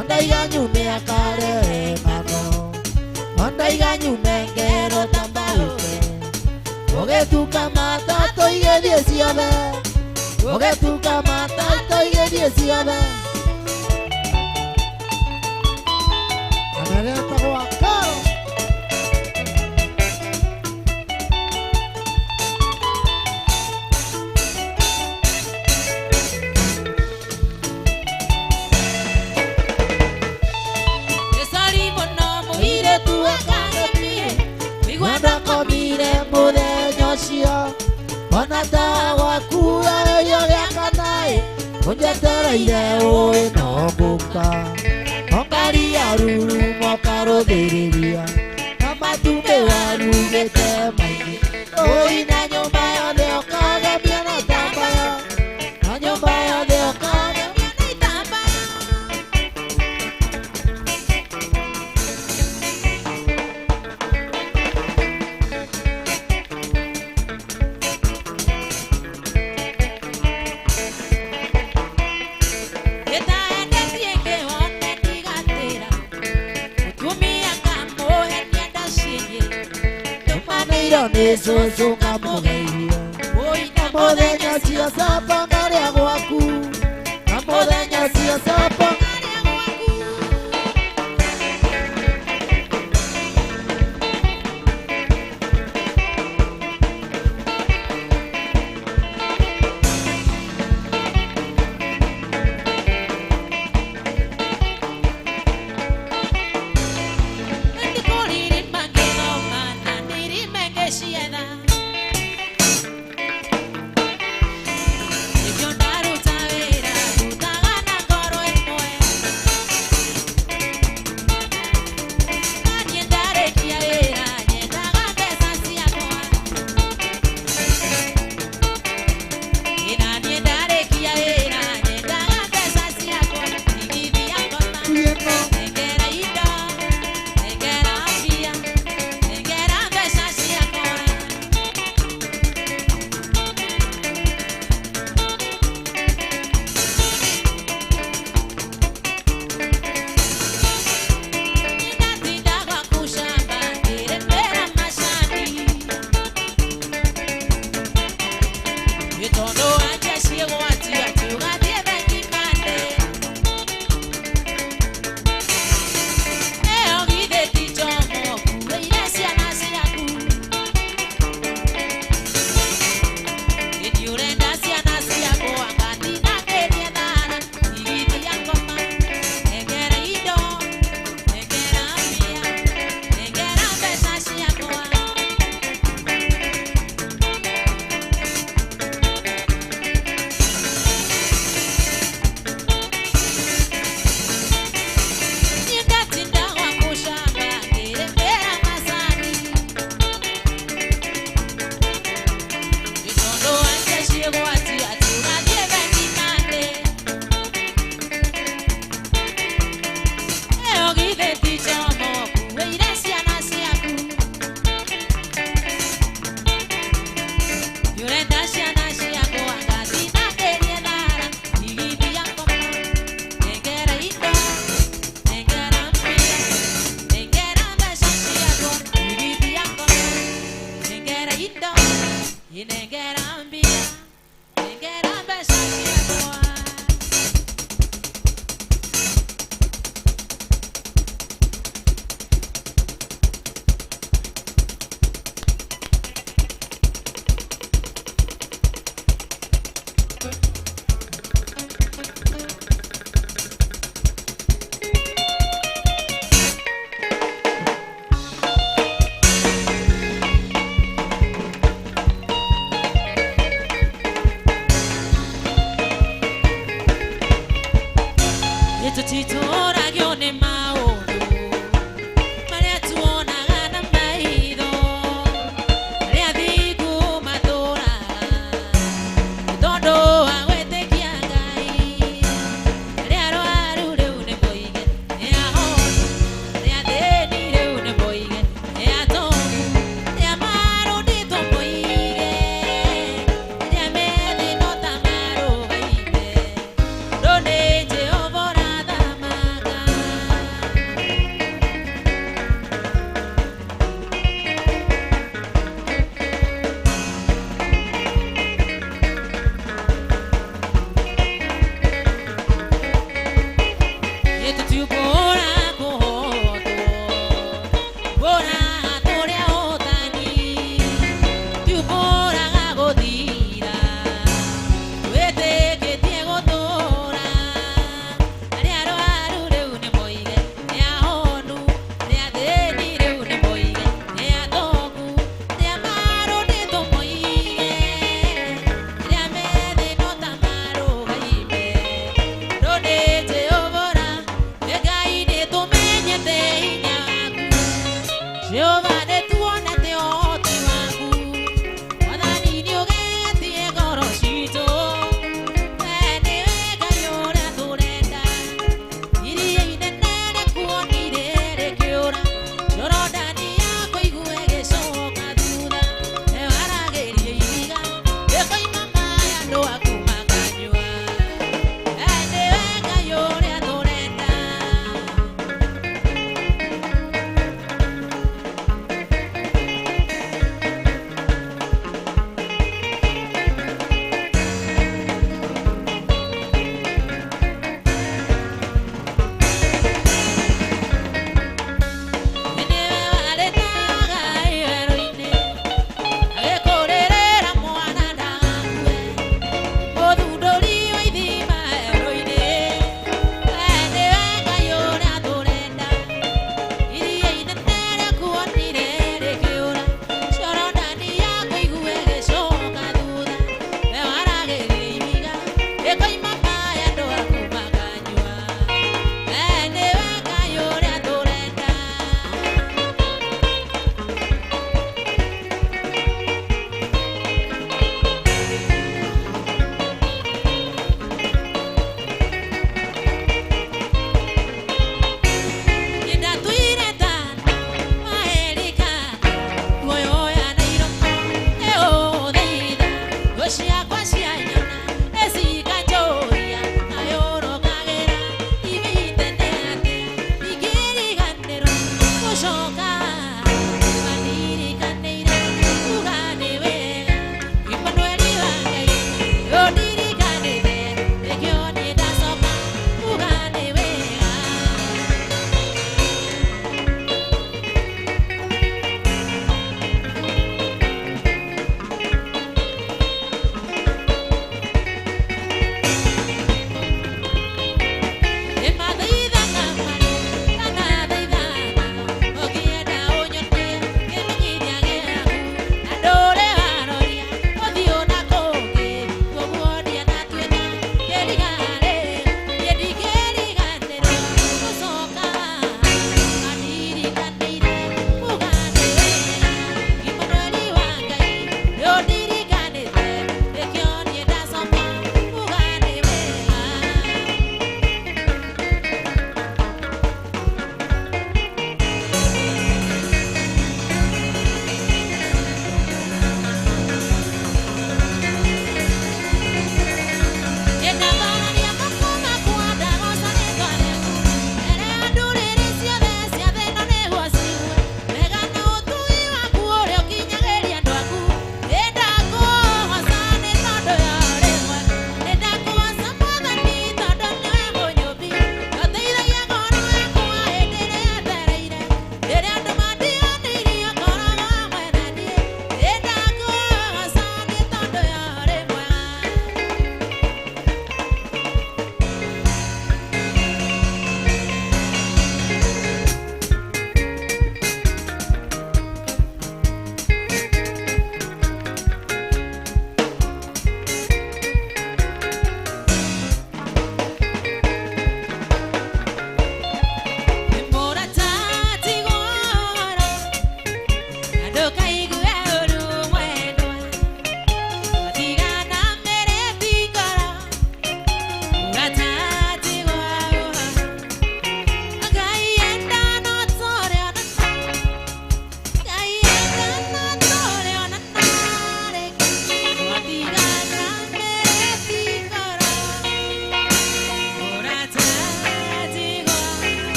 Onda iganyune akare mano Onda iganyune ngero tambauke Ogetuka matato igedie siabe Ogetuka matato igedie siabe Anereta guakao Onata wakura yoyakanai Onjatara ire oe no buka Ongari aruru mokaro deriria Namatume waru gete maini Oi na nyumba ya de okaga biana tambaya Na nyumba ya de okaga biana tambaya Neso kamogeia Kamodenya sia sapa ngare agwaku Kamodenya sia sapa Tito Tito